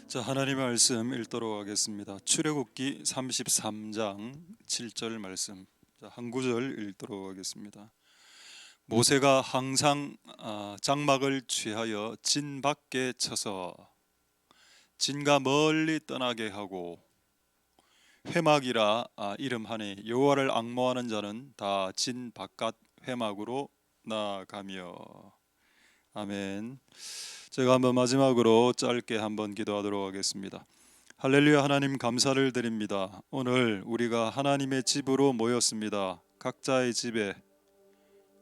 자, 하나님의 말씀 읽도록 하겠습니다. 출애굽기 33장 7절 말씀. 자, 한 구절 읽도록 하겠습니다. 모세가 항상 장막을 취하여 진 밖에 쳐서 진과 멀리 떠나게 하고 회막이라 이름하니 여호와를 앙모하는 자는 다 진 바깥 회막으로 나가며. 아멘. 제가 한번 마지막으로 짧게 한번 기도하도록 하겠습니다. 할렐루야. 하나님 감사를 드립니다. 오늘 우리가 하나님의 집으로 모였습니다. 각자의 집에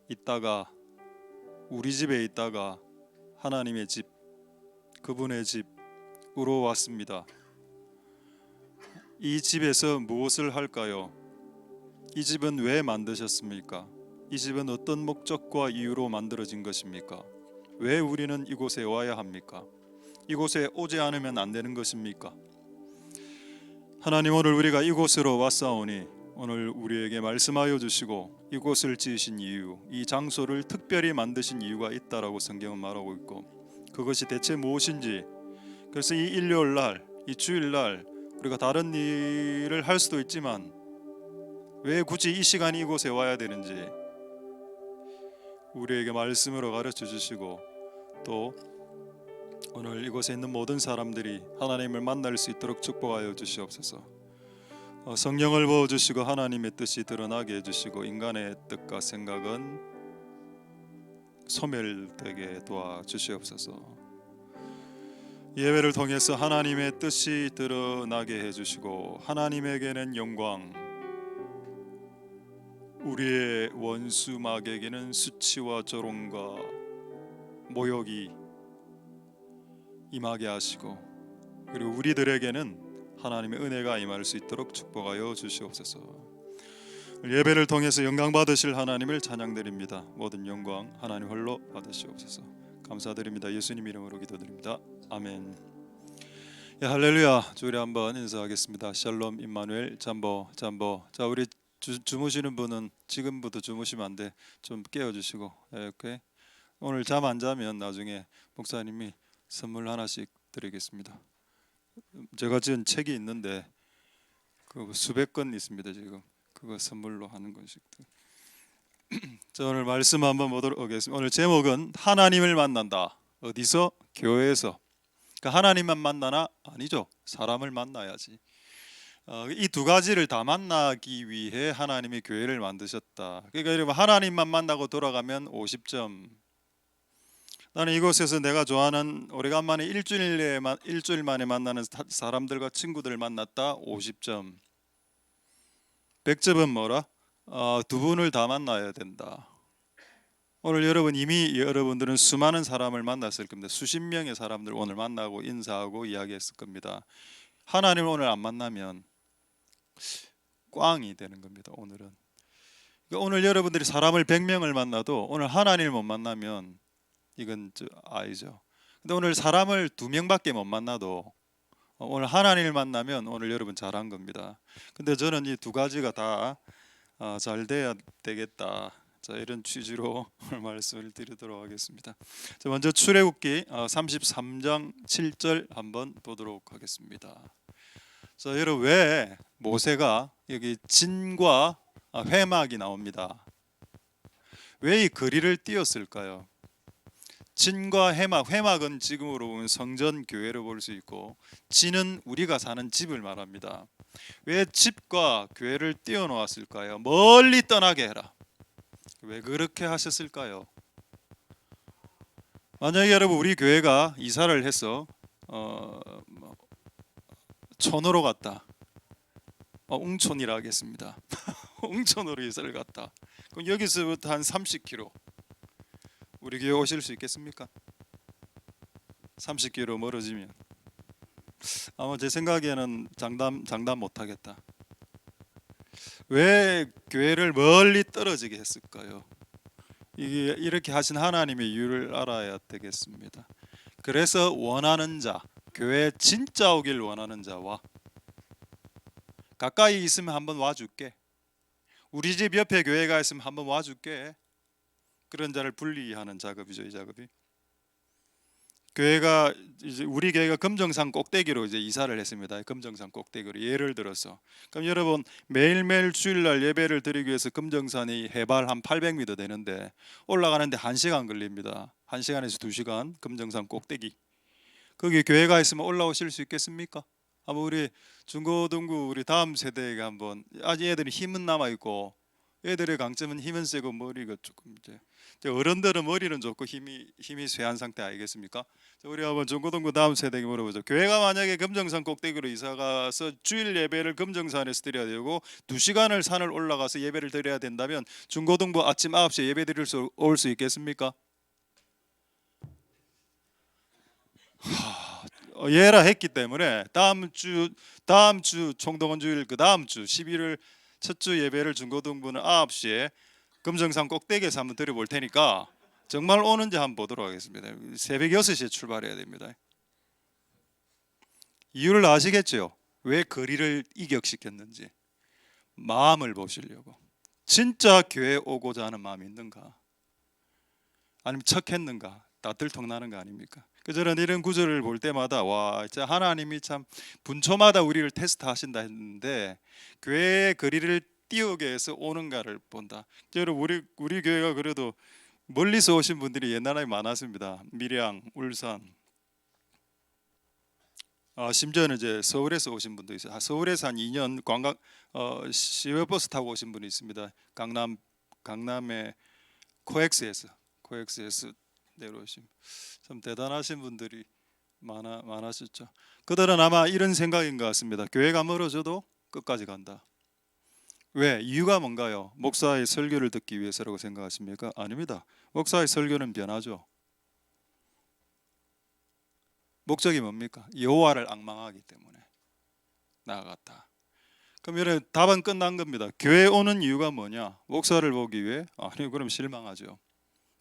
있다가 우리 집에 있다가 하나님의 집, 그분의 집으로 왔습니다. 이 집에서 무엇을 할까요? 이 집은 왜 만드셨습니까? 이 집은 어떤 목적과 이유로 만들어진 것입니까? 왜 우리는 이곳에 와야 합니까? 이곳에 오지 않으면 안 되는 것입니까? 하나님, 오늘 우리가 이곳으로 왔사오니 오늘 우리에게 말씀하여 주시고 이곳을 지으신 이유, 이 장소를 특별히 만드신 이유가 있다라고 성경은 말하고 있고, 그것이 대체 무엇인지, 그래서 이 일요일날, 이 주일날 우리가 다른 일을 할 수도 있지만 왜 굳이 이 시간에 이곳에 와야 되는지 우리에게 말씀으로 가르쳐 주시고, 또 오늘 이곳에 있는 모든 사람들이 하나님을 만날 수 있도록 축복하여 주시옵소서. 성령을 부어주시고 하나님의 뜻이 드러나게 해주시고 인간의 뜻과 생각은 소멸되게 도와주시옵소서. 예배를 통해서 하나님의 뜻이 드러나게 해주시고 하나님에게는 영광, 우리의 원수 마귀에게는 수치와 조롱과 모욕이 임하게 하시고, 그리고 우리들에게는 하나님의 은혜가 임할 수 있도록 축복하여 주시옵소서. 예배를 통해서 영광 받으실 하나님을 찬양드립니다. 모든 영광 하나님 홀로 받으시옵소서. 감사드립니다. 예수님 이름으로 기도드립니다. 아멘. 할렐루야. 주일에 한번 인사하겠습니다. 샬롬 임마누엘 잠보. 자, 우리 주무시는 분은 지금부터 주무시면 안 돼. 좀 깨워주시고. 이렇게 오늘 잠 안 자면 나중에 목사님이 선물 하나씩 드리겠습니다. 제가 지은 책이 있는데 그 수백 권 있습니다. 지금 그거 선물로 하는 것씩. 자, 오늘 말씀 한번 보도록 하겠습니다. 오늘 제목은 하나님을 만난다. 어디서? 교회에서. 그러니까 하나님만 만나나? 아니죠. 사람을 만나야지. 이 두 가지를 다 만나기 위해 하나님이 교회를 만드셨다. 그러니까 여러분, 하나님만 만나고 돌아가면 50점. 나는 이곳에서 내가 좋아하는 오래간만에 일주일 만에 만나는 사람들과 친구들을 만났다. 50점. 100점은 뭐라? 두 분을 다 만나야 된다. 오늘 이미 여러분들은 수많은 사람을 만났을 겁니다. 수십 명의 사람들 오늘 만나고 인사하고 이야기했을 겁니다. 하나님을 오늘 안 만나면 꽝이 되는 겁니다. 오늘은. 그러니까 오늘 여러분들이 사람을 100명을 만나도 오늘 하나님을 못 만나면 이건 아니죠. 근데 오늘 사람을 2명밖에 못 만나도 오늘 하나님을 만나면 오늘 여러분 잘한 겁니다. 근데 저는 이 두 가지가 다 잘 돼야 되겠다. 자, 이런 취지로 오늘 말씀을 드리도록 하겠습니다. 자, 먼저 출애굽기 33장 7절 한번 보도록 하겠습니다. 자, 여러분, 왜 모세가 여기 진과 회막이 나옵니다. 왜 이 거리를 띄었을까요? 진과 회막은 지금으로 보면 성전 교회로 볼 수 있고, 진은 우리가 사는 집을 말합니다. 왜 집과 교회를 띄워놓았을까요? 멀리 떠나게 해라. 왜 그렇게 하셨을까요? 만약에 여러분 우리 교회가 이사를 해서 촌으로 갔다. 웅촌이라 하겠습니다. 웅촌으로 이사를 갔다. 그럼 여기서부터 한 30km 우리 교회 오실 수 있겠습니까? 30km 멀어지면 아마 제 생각에는 장담 못하겠다. 왜 교회를 멀리 떨어지게 했을까요? 이렇게 하신 하나님의 이유를 알아야 되겠습니다. 그래서 원하는 자, 교회에 진짜 오길 원하는 자와 가까이 있으면 한번 와줄게. 우리 집 옆에 교회가 있으면 한번 와줄게. 그런 자를 분리하는 작업이죠, 이 작업이. 교회가 이제 우리 교회가 금정산 꼭대기로 이제 이사를 했습니다. 금정산 꼭대기로 예를 들어서 그럼 여러분 매일매일 주일날 예배를 드리기 위해서 금정산이 해발 한 800m 되는데 올라가는데 1시간 걸립니다. 1시간에서 2시간 금정산 꼭대기. 거기 교회가 있으면 올라오실 수 있겠습니까? 한번 우리 중고등부 우리 다음 세대에게 한번 아직 애들이 힘은 남아 있고 애들의 강점은 힘은 세고 머리가 조금 이제 어른들은 머리는 좋고 힘이 쇠한 상태 아니겠습니까? 우리 한번 중고등부 다음 세대에게 물어보죠. 교회가 만약에 금정산 꼭대기로 이사가서 주일 예배를 금정산에서 드려야 되고 2시간을 산을 올라가서 예배를 드려야 된다면 중고등부 아침 9시에 예배 드릴 수 올 수 있겠습니까? 예라 했기 때문에 다음 주 총동원 주일 그 다음 주 11월 첫 주 예배를 중고등부는 9시에 금정산 꼭대기에서 한번 드려볼 테니까 정말 오는지 한번 보도록 하겠습니다. 새벽 6시에 출발해야 됩니다. 이유를 아시겠죠? 왜 거리를 이격시켰는지. 마음을 보시려고. 진짜 교회 오고자 하는 마음이 있는가? 아니면 척했는가? 다 들통나는 거 아닙니까? 저는 이런 구절을 볼 때마다 와, 진짜 하나님이 참 분초마다 우리를 테스트하신다 했는데 교회의 거리를 띄우게 해서 오는가를 본다. 여러분 우리 교회가 그래도 멀리서 오신 분들이 옛날에 많았습니다. 밀양, 울산, 심지어는 이제 서울에서 오신 분도 있어요. 서울에서 한 2년 관광 시외버스 타고 오신 분이 있습니다. 강남의 코엑스에서 내려오신 참 대단하신 분들이 많았었죠. 그들은 아마 이런 생각인 것 같습니다. 교회가 멀어져도 끝까지 간다. 왜? 이유가 뭔가요? 목사의 설교를 듣기 위해서라고 생각하십니까? 아닙니다. 목사의 설교는 변하죠. 목적이 뭡니까? 여호와를 앙망하기 때문에 나아갔다. 그럼 여러분 답은 끝난 겁니다. 교회 오는 이유가 뭐냐? 목사를 보기 위해? 아니 그럼 실망하죠.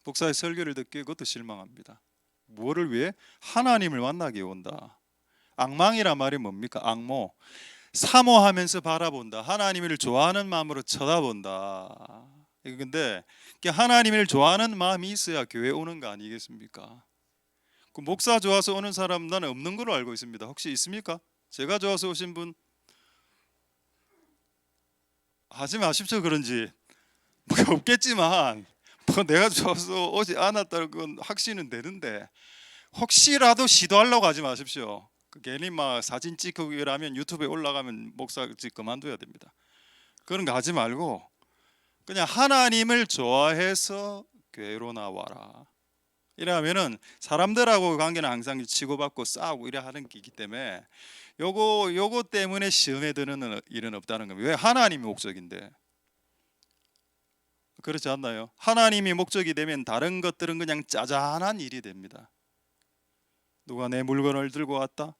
목사의 설교를 듣기 그것도 실망합니다. 뭐를 위해? 하나님을 만나기 온다. 앙망이란 말이 뭡니까? 앙모. 사모하면서 바라본다. 하나님을 좋아하는 마음으로 쳐다본다. 근데 하나님을 좋아하는 마음이 있어야 교회 오는 거 아니겠습니까? 그 목사 좋아서 오는 사람 나는 없는 걸로 알고 있습니다. 혹시 있습니까? 제가 좋아서 오신 분 하지 마십시오. 그런지 뭐 없겠지만 뭐 내가 좋아서 오지 않았다는 건 확신은 되는데 혹시라도 시도하려고 하지 마십시오. 괜히 막 사진 찍고 이러면 유튜브에 올라가면 목사직 그만둬야 됩니다. 그런 거 하지 말고 그냥 하나님을 좋아해서 교회로 나와라. 이러면은 사람들하고 관계는 항상 치고받고 싸우고 이래 하는 게이기 때문에 요거 때문에 시험에 드는 일은 없다는 겁니다. 왜? 하나님이 목적인데. 그렇지 않나요? 하나님이 목적이 되면 다른 것들은 그냥 짜잔한 일이 됩니다. 누가 내 물건을 들고 왔다?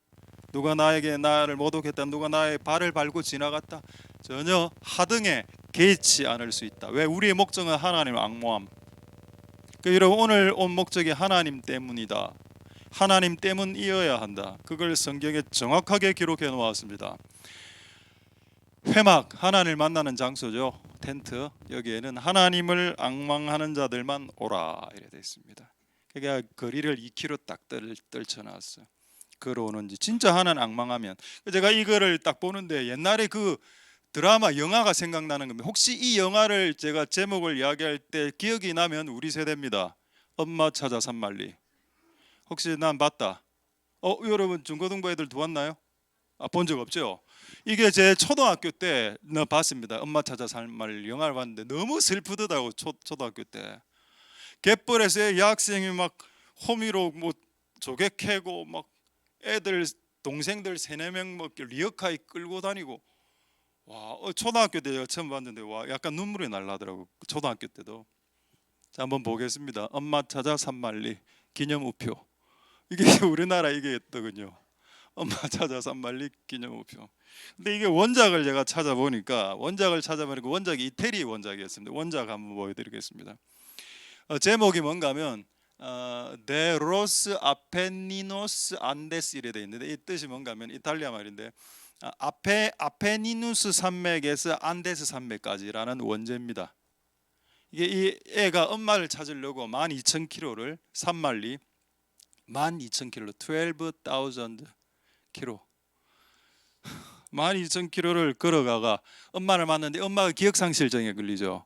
누가 나에게 나를 모독했다? 누가 나의 발을 밟고 지나갔다? 전혀 하등에 개의치 않을 수 있다. 왜? 우리의 목적은 하나님을 앙모함. 여러분 오늘 온 목적이 하나님 때문이다. 하나님 때문이어야 한다. 그걸 성경에 정확하게 기록해 놓았습니다. 회막, 하나님을 만나는 장소죠. 텐트, 여기에는 하나님을 앙망하는 자들만 오라 이래 되어 있습니다. 그러니까 거리를 2km 딱 떨쳐놨어요. 걸어오는지 진짜 하나님 앙망하면. 제가 이거를 딱 보는데 옛날에 그 드라마 영화가 생각나는 겁니다. 혹시 이 영화를 제가 제목을 이야기할 때 기억이 나면 우리 세대입니다. 엄마 찾아 산말리. 혹시 난 봤다. 여러분 중고등부 애들 보았나요? 본 적 없죠? 이게 제 초등학교 때 봤습니다. 엄마 찾아 산말리 영화를 봤는데 너무 슬프더라고. 초등학교 때 갯벌에서 여학생이 막 호미로 뭐 조개 캐고 막 애들 동생들 3-4명 뭐 리어카이 끌고 다니고 와 초등학교 때 제가 처음 봤는데 와 약간 눈물이 날라더라고. 초등학교 때도. 자 한번 보겠습니다. 엄마 찾아 산말리 기념우표. 이게 우리나라 이게였더군요. 엄마 찾아 산말리 기념우표. 근데 이게 원작을 제가 찾아보니까 원작이 이태리 원작이었습니다. 원작 한번 보여드리겠습니다. 제목이 뭔가 하면 데 로스 아페니노스 안데스 이래 돼 있는데 이 뜻이 뭔가 하면 이탈리아 말인데 아페니누스 산맥에서 안데스 산맥까지라는 원제입니다. 이게 이 애가 엄마를 찾으려고 12,000km를 산말리 12,000km, 12,000 km. 12,000km를 걸어가가 엄마를 만났는데 엄마가 기억상실증에 걸리죠.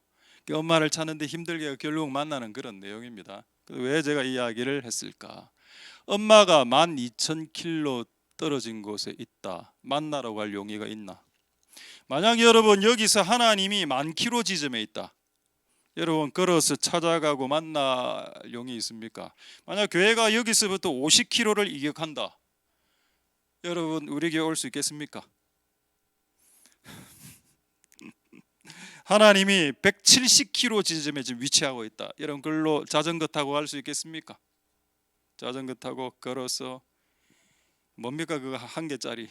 엄마를 찾는데 힘들게 결국 만나는 그런 내용입니다. 왜 제가 이 이야기를 했을까? 엄마가 12,000km 떨어진 곳에 있다. 만나러 갈 용의가 있나? 만약 여러분 여기서 하나님이 10,000km 지점에 있다. 여러분 걸어서 찾아가고 만날 용이 있습니까? 만약 교회가 여기서부터 50km를 이격한다. 여러분 우리 교회 올 수 있겠습니까? 하나님이 170km 지점에 지금 위치하고 있다. 여러분 그걸로 자전거 타고 갈 수 있겠습니까? 자전거 타고 걸어서 뭡니까 그거 1개짜리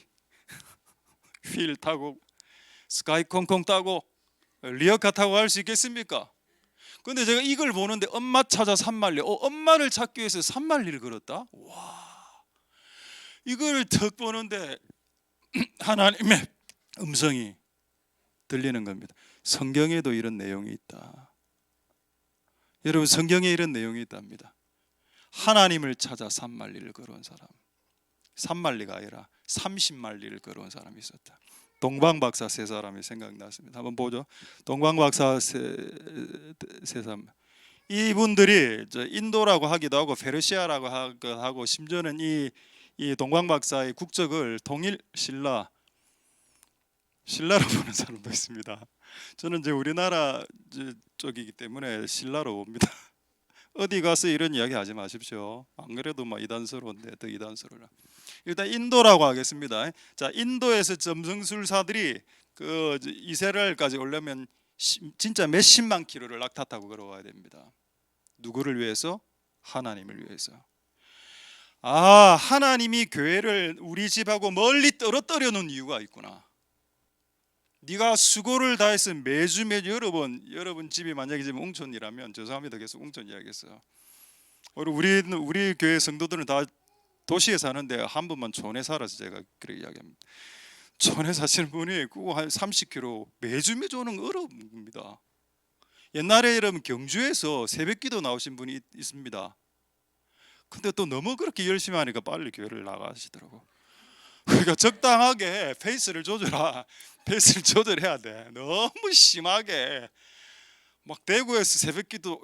휠 타고 스카이 콩콩 타고 리어카 타고 갈 수 있겠습니까? 근데 제가 이걸 보는데 엄마 찾아 산만리, 엄마를 찾기 위해서 산만리를 걸었다? 와, 이걸 턱 보는데 하나님의 음성이 들리는 겁니다. 성경에도 이런 내용이 있다. 여러분 성경에 이런 내용이 있답니다. 하나님을 찾아 산만리를 걸어온 사람, 산만리가 아니라 30만리를 걸어온 사람이 있었다. 동방박사 세 사람이 생각났습니다. 한번 보죠. 동방박사 세 사람. 이분들이 인도라고 하기도 하고 페르시아라고 하고 심지어는 이 동방박사의 국적을 동일 신라로 보는 사람도 있습니다. 저는 이제 우리나라 쪽이기 때문에 신라로 봅니다. 어디 가서 이런 이야기 하지 마십시오. 안 그래도 막 이단스러운데 더 이단스러워. 일단 인도라고 하겠습니다. 자, 인도에서 점성술사들이 그 이스라엘까지 오려면 진짜 몇십만 킬로를 낙타 타고 걸어와야 됩니다. 누구를 위해서? 하나님을 위해서. 아, 하나님이 교회를 우리 집하고 멀리 떨어뜨려 놓은 이유가 있구나. 네가 수고를 다해서 매주 여러분 집이 만약에 지금 웅천이라면 죄송합니다. 계속 웅천 이야기했어요. 우리 교회 성도들은 다 도시에 사는데 한 분만 촌에 살아서 제가 그렇게 이야기합니다. 촌에 사시는 분이 한 30km 매주 오는 건 어려웁니다. 옛날에 여러분 경주에서 새벽기도 나오신 분이 있습니다. 근데 또 너무 그렇게 열심히 하니까 빨리 교회를 나가시더라고. 그러니까 적당하게 페이스를 조절해야 돼. 너무 심하게 막 대구에서 새벽기도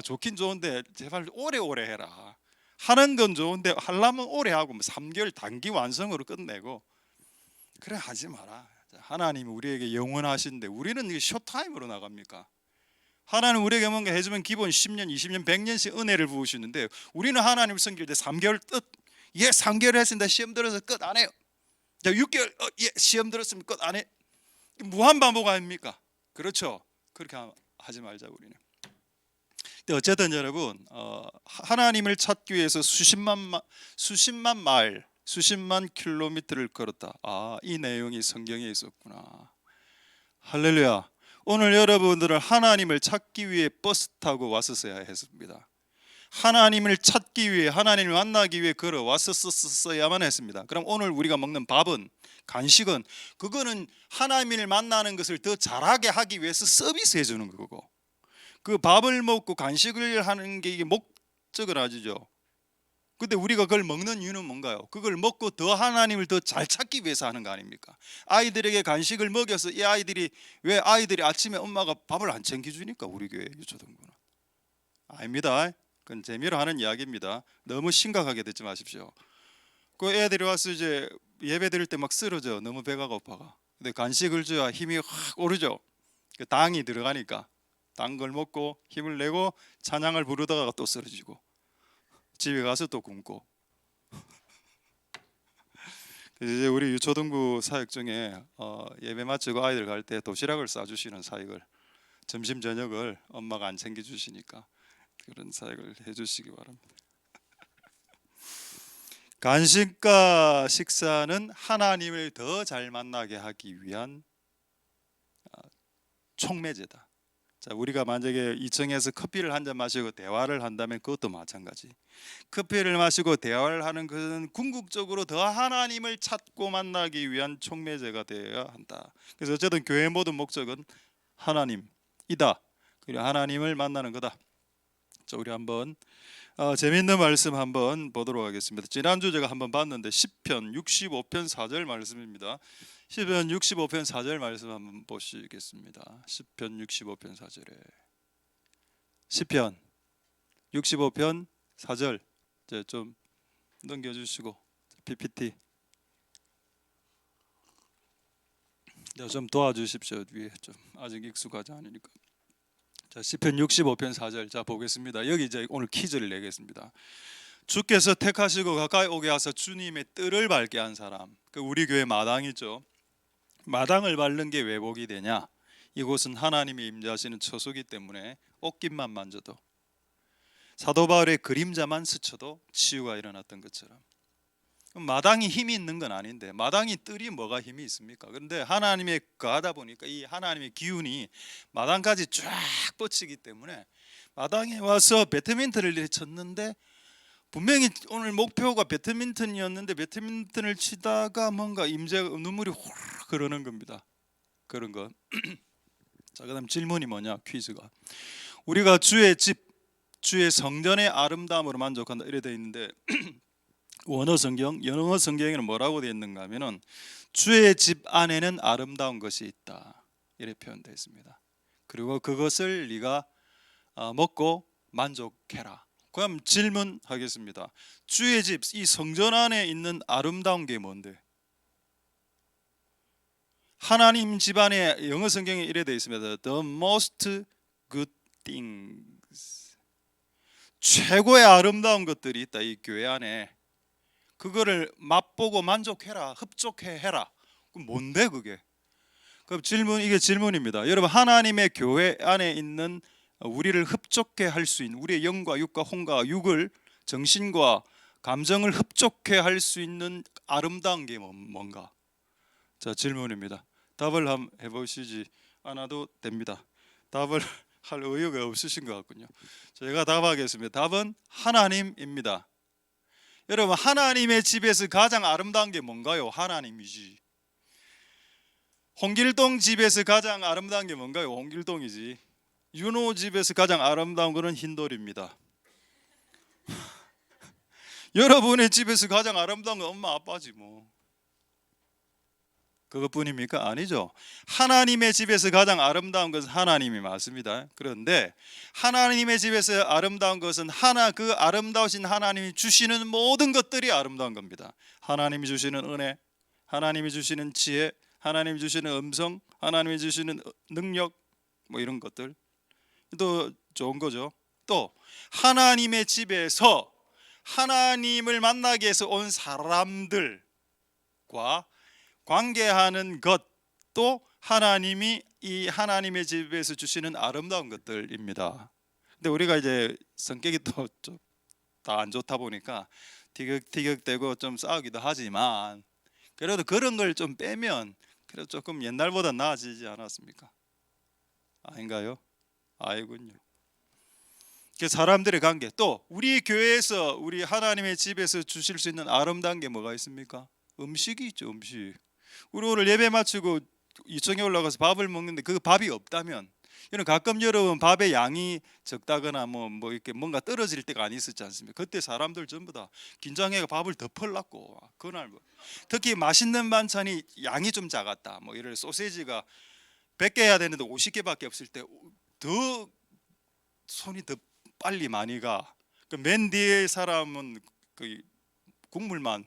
좋긴 좋은데 제발 오래오래 해라. 하는 건 좋은데 하려면 오래 하고 3개월 단기 완성으로 끝내고 그래 하지 마라. 하나님이 우리에게 영원하신데 우리는 쇼타임으로 나갑니까? 하나님 우리에게 뭔가 해주면 기본 10년, 20년, 100년씩 은혜를 부으시는데 우리는 하나님 섬길 때 3개월 끝. 예, 3개월 했습니다. 시험 들어서 끝 안 해요. 자, 6개월 예, 시험 들었으면 끝 안 해. 무한 반복 아닙니까? 그렇죠. 그렇게 하지 말자 우리는. 어쨌든 여러분 하나님을 찾기 위해서 수십만 마일, 수십만 킬로미터를 걸었다. 이 내용이 성경에 있었구나. 할렐루야. 오늘 여러분들은 하나님을 찾기 위해 버스 타고 왔었어야 했습니다. 하나님을 찾기 위해 하나님을 만나기 위해 걸어왔었어야만 했습니다. 그럼 오늘 우리가 먹는 밥은 간식은 그거는 하나님을 만나는 것을 더 잘하게 하기 위해서 서비스해 주는 거고 그 밥을 먹고 간식을 하는 게 이게 목적을 가지죠. 근데 우리가 그걸 먹는 이유는 뭔가요? 그걸 먹고 더 하나님을 더 잘 찾기 위해서 하는 거 아닙니까? 아이들에게 간식을 먹여서 왜 아이들이 아침에 엄마가 밥을 안 챙겨주니까 우리 교회 유초등부는 아닙니다. 그건 재미로 하는 이야기입니다. 너무 심각하게 듣지 마십시오. 그 애들이 와서 이제 예배 드릴 때 막 쓰러져. 너무 배가 고파가. 근데 간식을 줘야 힘이 확 오르죠. 그 당이 들어가니까 단 걸 먹고 힘을 내고 찬양을 부르다가 또 쓰러지고 집에 가서 또 굶고. 이제 우리 유초등부 사역 중에 예배 마치고 아이들 갈 때 도시락을 싸주시는 사역을 점심 저녁을 엄마가 안 챙겨주시니까 그런 사역을 해주시기 바랍니다. 간식과 식사는 하나님을 더 잘 만나게 하기 위한 촉매제다. 자, 우리가 만약에 2층에서 커피를 한 잔 마시고 대화를 한다면 그것도 마찬가지. 커피를 마시고 대화를 하는 것은 궁극적으로 더 하나님을 찾고 만나기 위한 촉매제가 되어야 한다. 그래서 어쨌든 교회 모든 목적은 하나님이다. 그리고 하나님을 만나는 거다. 자, 우리 한번 재미있는 말씀 한번 보도록 하겠습니다. 지난주 제가 한번 봤는데 시편 65편 4절 말씀입니다. 시편 65편 4절 말씀 한번 보시겠습니다. 시편 65편 4절에 시편 65편 4절 이제 좀 넘겨주시고 PPT 좀 도와주십시오. 위에 좀 아직 익숙하지 않으니까. 자, 시편 65편 4절 자 보겠습니다. 여기 이제 오늘 퀴즈를 내겠습니다. 주께서 택하시고 가까이 오게 하사 주님의 뜰을 밟게 한 사람, 그 우리 교회 마당이죠. 마당을 밟는 게 왜 복이 되냐? 이곳은 하나님이 임재하시는 처소이기 때문에 옷깃만 만져도, 사도 바울의 그림자만 스쳐도 치유가 일어났던 것처럼. 마당이 힘이 있는 건 아닌데, 마당이 뜰이 뭐가 힘이 있습니까? 그런데 하나님의 거하다 보니까 이 하나님의 기운이 마당까지 쫙 뻗치기 때문에 마당에 와서 배드민턴을 쳤는데, 분명히 오늘 목표가 배드민턴이었는데 배드민턴을 치다가 뭔가 눈물이 홀 흐르는 겁니다. 그런 거. 자, 그다음 질문이 뭐냐? 퀴즈가 우리가 주의 집, 주의 성전의 아름다움으로 만족한다 이래 돼 있는데 원어 성경, 영어 성경에는 뭐라고 되어 있는가 하면은 주의 집 안에는 아름다운 것이 있다 이렇게 표현되어 있습니다. 그리고 그것을 네가 먹고 만족해라. 그럼 질문하겠습니다. 주의 집, 이 성전 안에 있는 아름다운 게 뭔데? 하나님 집 안에 영어 성경에 이래 되어 있습니다. The most good things. 최고의 아름다운 것들이 있다 이 교회 안에. 그거를 맛보고 만족해라, 흡족해해라. 그럼 뭔데 그게? 그럼 이게 질문입니다. 여러분, 하나님의 교회 안에 있는 우리를 흡족해 할 수 있는, 우리의 영과 육과 혼과 육을, 정신과 감정을 흡족해 할 수 있는 아름다운 게 뭔가? 자, 질문입니다. 답을 한번 해보시지 않아도 됩니다. 답을 할 의욕이 없으신 것 같군요. 제가 답하겠습니다. 답은 하나님입니다. 여러분, 하나님의 집에서 가장 아름다운 게 뭔가요? 하나님이지. 홍길동 집에서 가장 아름다운 게 뭔가요? 홍길동이지. 윤호 집에서 가장 아름다운 것은 흰돌입니다. 여러분의 집에서 가장 아름다운 건 엄마 아빠지 뭐. 그것뿐입니까? 아니죠. 하나님의 집에서 가장 아름다운 것은 하나님이 맞습니다. 그런데 하나님의 집에서 아름다운 것은 그 아름다우신 하나님이 주시는 모든 것들이 아름다운 겁니다. 하나님이 주시는 은혜, 하나님이 주시는 지혜, 하나님이 주시는 음성, 하나님이 주시는 능력, 뭐 이런 것들 또 좋은 거죠. 또 하나님의 집에서 하나님을 만나기 위해서 온 사람들과 관계하는 것도 하나님이 이 하나님의 집에서 주시는 아름다운 것들입니다. 근데 우리가 이제 성격이 또 다 안 좋다 보니까 티격태격대고 좀 싸우기도 하지만, 그래도 그런 걸 좀 빼면 그래도 조금 옛날보다 나아지지 않았습니까? 아닌가요? 아이군요. 그 사람들의 관계, 또 우리 교회에서, 우리 하나님의 집에서 주실 수 있는 아름다운 게 뭐가 있습니까? 음식이 있죠. 음식. 우리 오늘 예배 마치고 2층에 올라가서 밥을 먹는데 그 밥이 없다면, 가끔 여러분 밥의 양이 적다거나 뭐 이렇게 뭔가 떨어질 때가 안 있었지 않습니까? 그때 사람들 전부 다 긴장해가 밥을 덮으려고. 그날 특히 맛있는 반찬이 양이 좀 작았다, 뭐 이럴 소세지가 100개 해야 되는데 50개밖에 없을 때 더 손이 더 빨리 많이 가. 그 맨 뒤에 사람은 그 국물만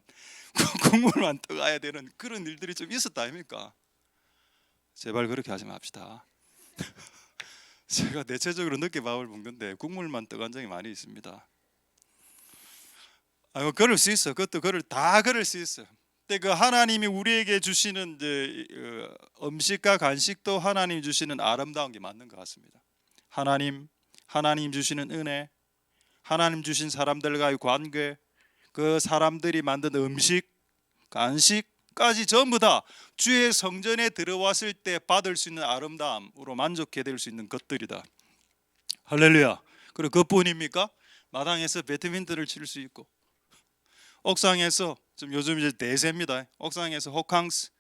떠가야 되는 그런 일들이 좀 있었다 아닙니까? 제발 그렇게 하지 맙시다. 제가 대체적으로 늦게 밥을 먹는데 국물만 떠간 적이 많이 있습니다. 그럴 수 있어. 그것도 다 그럴 수 있어. 근데 그 하나님이 우리에게 주시는 이제 음식과 간식도 하나님이 주시는 아름다운 게 맞는 것 같습니다. 하나님 주시는 은혜, 하나님 주신 사람들과의 관계, 그 사람들이 만든 음식, 간식까지 전부 다 주의 성전에 들어왔을 때 받을 수 있는 아름다움으로 만족해 될 수 있는 것들이다. 할렐루야. 그리고 그뿐입니까? 마당에서 배드민턴을 칠 수 있고, 옥상에서 좀 요즘 이제 대세입니다. 옥상에서 호캉스.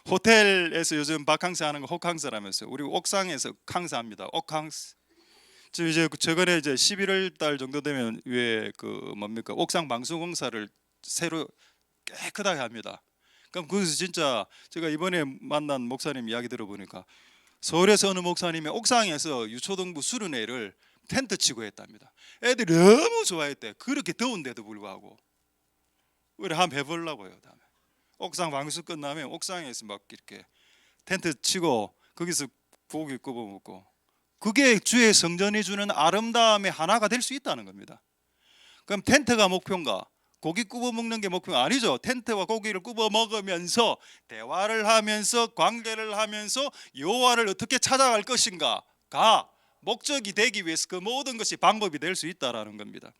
호텔에서 요즘 바캉스 하는 거 호캉스라면서요. 우리 옥상에서 캉스합니다. 옥캉스. 지금 이제 최근에 이제 11월 달 정도 되면 왜 그 뭡니까 옥상 방수 공사를 새로 깨끗하게 합니다. 그럼 거기서 진짜 제가 이번에 만난 목사님 이야기 들어보니까 서울에서 어느 목사님이 옥상에서 유초등부 수련회를 텐트 치고 했답니다. 애들이 너무 좋아했대. 그렇게 더운데도 불구하고. 우리 한번 해보려고요. 다음에 옥상 방수 끝나면 옥상에서 막 이렇게 텐트 치고 거기서 고기 구워 먹고, 그게 주의 성전이 주는 아름다움의 하나가 될 수 있다는 겁니다. 그럼 텐트가 목표인가? 고기 구워 먹는 게 목표가 아니죠. 텐트와 고기를 구워 먹으면서 대화를 하면서 관계를 하면서 여호와를 어떻게 찾아갈 것인가가 목적이 되기 위해서 그 모든 것이 방법이 될 수 있다라는 겁니다.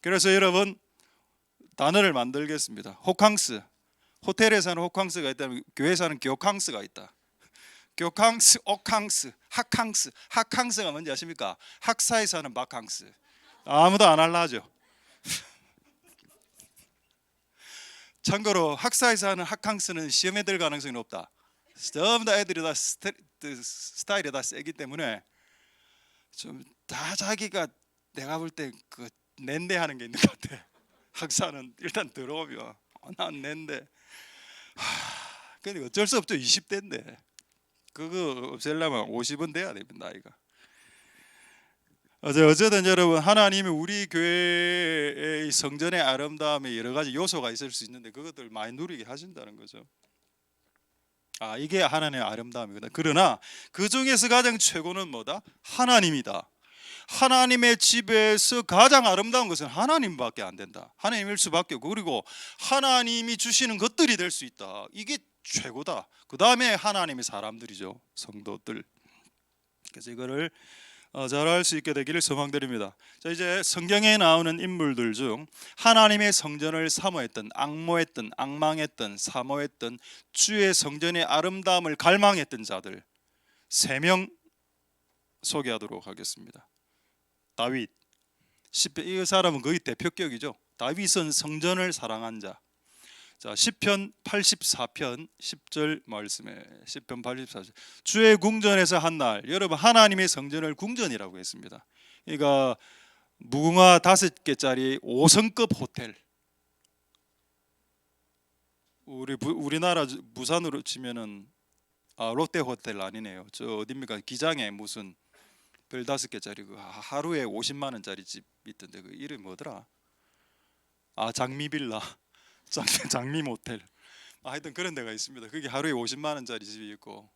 그래서 여러분 단어를 만들겠습니다. 호캉스. 호텔에서는 호캉스가 있다면 교회에서는 교캉스가 있다. 교캉스, 오캉스, 학캉스. 학캉스가 뭔지 아십니까? 학사에서 하는 바캉스. 아무도 안 할라 하죠. 참고로 학사에서 하는 학캉스는 시험에 들 가능성이 높다. 전부 다 애들이 다 스타일이 다 세기 때문에 좀 다 자기가 내가 볼 때 그 낸데 하는 게 있는 것 같아. 학사는 일단 들어오면 난 낸데. 근데 어쩔 수 없죠. 20대인데 그거 없애려면 50은 돼야 됩니다. 나이가. 어쨌든 여러분, 하나님이 우리 교회의 성전의 아름다움에 여러 가지 요소가 있을 수 있는데 그것들 많이 누리게 하신다는 거죠. 이게 하나님의 아름다움이거든. 그러나 그 중에서 가장 최고는 뭐다? 하나님이다. 하나님의 집에서 가장 아름다운 것은 하나님밖에 안 된다. 하나님일 수밖에 없고, 그리고 하나님이 주시는 것들이 될 수 있다. 이게 최고다. 그 다음에 하나님의 사람들이죠. 성도들. 그래서 이거를 잘할 수 있게 되기를 소망드립니다. 자, 이제 성경에 나오는 인물들 중 하나님의 성전을 사모했던, 앙모했던, 앙망했던, 사모했던, 주의 성전의 아름다움을 갈망했던 자들 3명 소개하도록 하겠습니다. 다윗, 이 사람은 거의 대표격이죠. 다윗은 성전을 사랑한 자. 자, 시편 84편 10절 말씀에, 시편 84절, 주의 궁전에서 한 날. 여러분, 하나님의 성전을 궁전이라고 했습니다. 그러니까 무궁화 5개짜리 5성급 호텔. 우리나라 부산으로 치면은 롯데 호텔 아니네요. 저 어딥니까? 기장에 무슨 별 5개짜리 그 하루에 50만 원짜리 집 있던데 그 이름이 뭐더라? 장미빌라. 장미 모텔. 하여튼 그런 데가 있습니다. 그게 하루에 50만 원짜리 집이 있고,